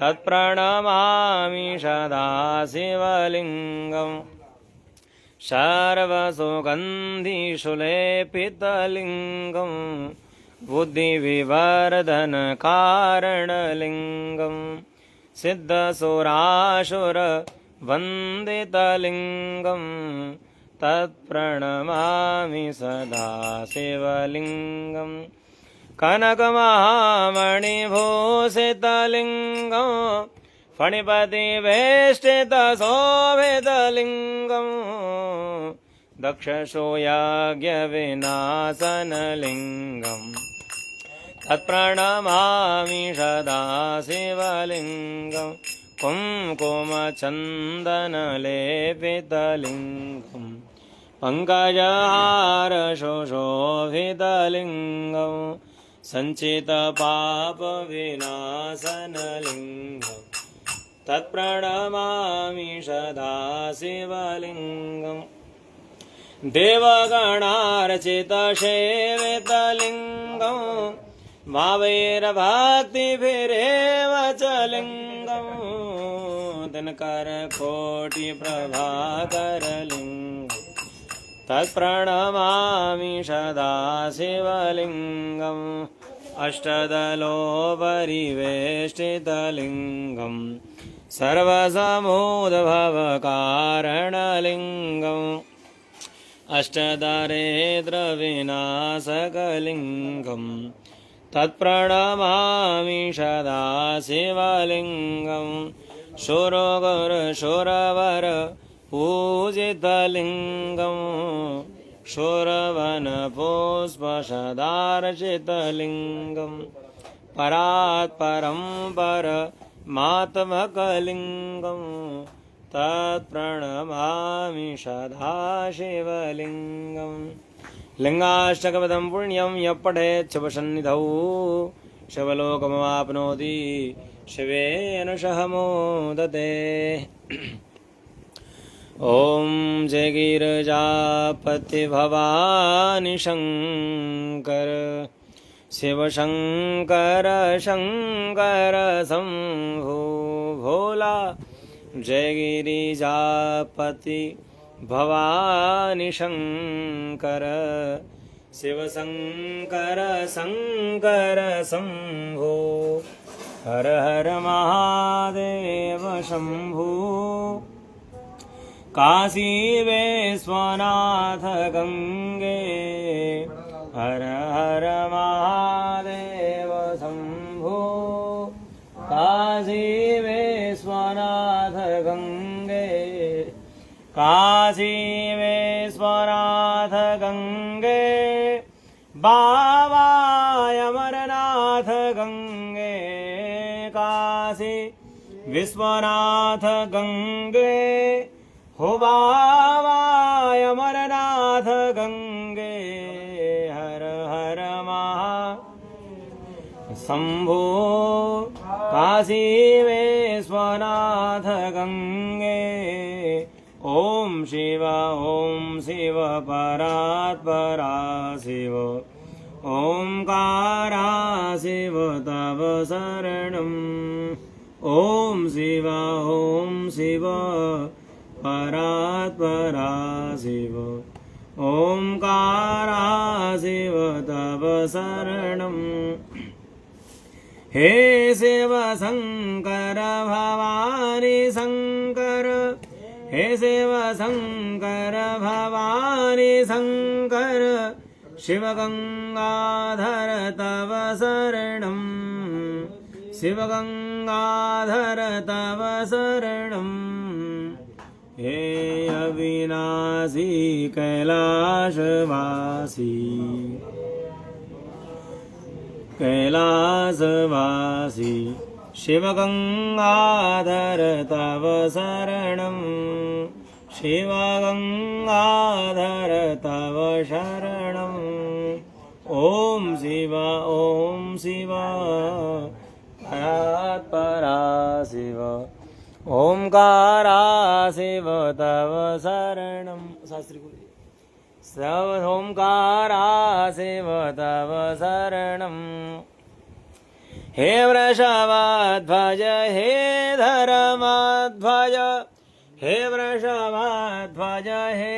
तत्प्रणमामि सदा शिवलिङ्गं। सर्वसुगन्धिषुलेपितलिङ्गं बुद्धिविवर्धनकारणलिङ्गं सिद्धसुरासुरवन्दितलिङ्गं तत्प्रणमामि सदा शिवलिङ्गं। कनकमहामणिभूषितलिङ्गं फणिपतिवेष्टितशोभितलिङ्गं दक्षशोयाज्ञविनाशनलिङ्गं तत्प्रणमामि सदा शिवलिङ्गं। कुङ्कुमचन्दनलेपितलिङ्गम् पङ्कजहारशोषोभितलिङ्गम् सञ्चितपापविनाशनलिङ्गम् तत्प्रणमामि सदा शिवलिङ्गम् देवगणार्चितसेवितलिङ्गम् भावैर्भक्तिभिरेव च लिङ्गम् दिनकरकोटिप्रभाकरलिङ्गम् तत्प्रणमामि सदा शिवलिङ्गम् अष्टदलोपरिवेष्टितलिङ्गम् सर्वसमुद्भवकारणलिङ्गम् अष्टदारिद्र्यविनाशकलिङ्गम् तत्प्रणमामि सदा शिवलिङ्गम् शूरगुरुशूरवर पूजितलिङ्गम् शूरवनपुष्पसदार्चितलिङ्गम् परात्परं परमात्मकलिङ्गम् तत्प्रणमामि सदा शिवलिङ्गम् लिङ्गाष्टकपदं पुण्यं यः पठेत् शिवसन्निधौ शिवलोकमवाप्नोति शिवेन सह मोदते। ॐ जय गिरिजापति भवानी शङ्कर शिव शङ्कर शङ्कर शम्भो भोला जय गिरिजापति भवानी शङ्कर शिव शङ्कर शङ्कर शम्भो हर हर महादेव शम्भो काशी विश्वनाथ गंगे हर हर महादेव शम्भो काशी विश्वनाथ गंगे काशी विश्वनाथ गंगे बाबा अमरनाथ गंगे काशी विश्वनाथ गंगे हो बाबा अमरनाथ गंगे हर हर महा शंभो काशी विश्वनाथ गंगे ओम शिव परात्परा शिव ओंकारा शिव तव शरणम् ओम शिव परात्परा शिव ओंकारा शिव तव शरणम् हे शिव शंकर भवानी शंकर हे शिव शंकर भवानी शंकर शिव गंगाधर तव शरणम् शिव गंगाधर तव शरणम् हे अविनाशी कैलासवासी कैलासवासी शिव गंगाधर तव शरणम् शिव गंगाधर तव शरणम् ओम शिव परात्परा शिव ओंकारा शिव तव शरणम् शास्त्री सब ओंकारा शिव तव शरणम् हे वृषभाध्वज हे धर्मध्वज हे वृषभाध्वज हे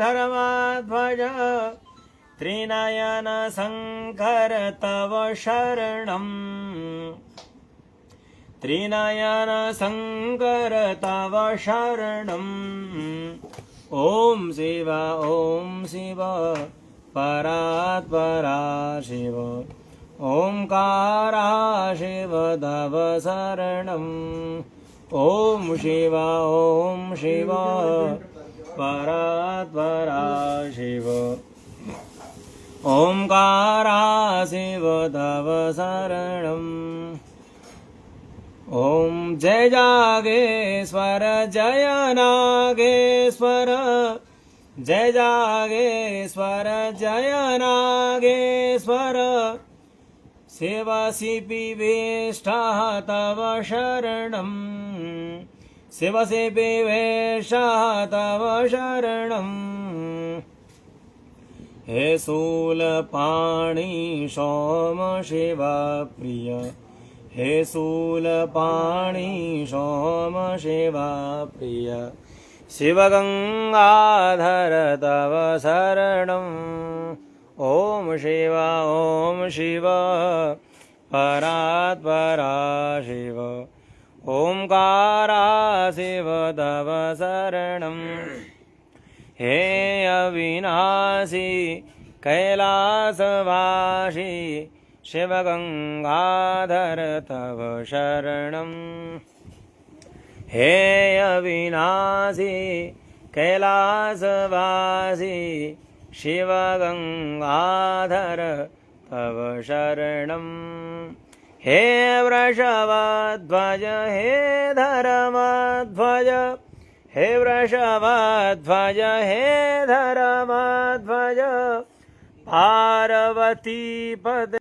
धर्मध्वज त्रिनयन शंकर तव शरणम् त्रिनयन शंकर तव शरणम् ओम शिव परात्परा शिव ओंकारा शिव तव शरणम् ओम शिव परात्परा शिव ओंकारा शिव तव शरणम् ओम जय जागेश्वर जय नागेश्वर जय जागेश्वर जय नागेश्वर सेवासि पिबेष्टाः तव शरणम् सेवसे पिबेष्टाः तव शरणम् हे शूलपाणि सोम शिवा प्रिय हे शूलपाणि सोम शिवा प्रिय शिवगंगाधर तव शरणम् ॐ शिव परात्परा शिव ओंकारा शिव तव शरणम् हे अविनाशी कैलासवासी शिवगंगाधर तव शरणम् हे अविनाशी कैलासवासी शिवगंगाधर तव शरणम् हे वृषभध्वज हे धर्मध्वज हे वृषभध्वज हे धर्मध्वज पार्वती पद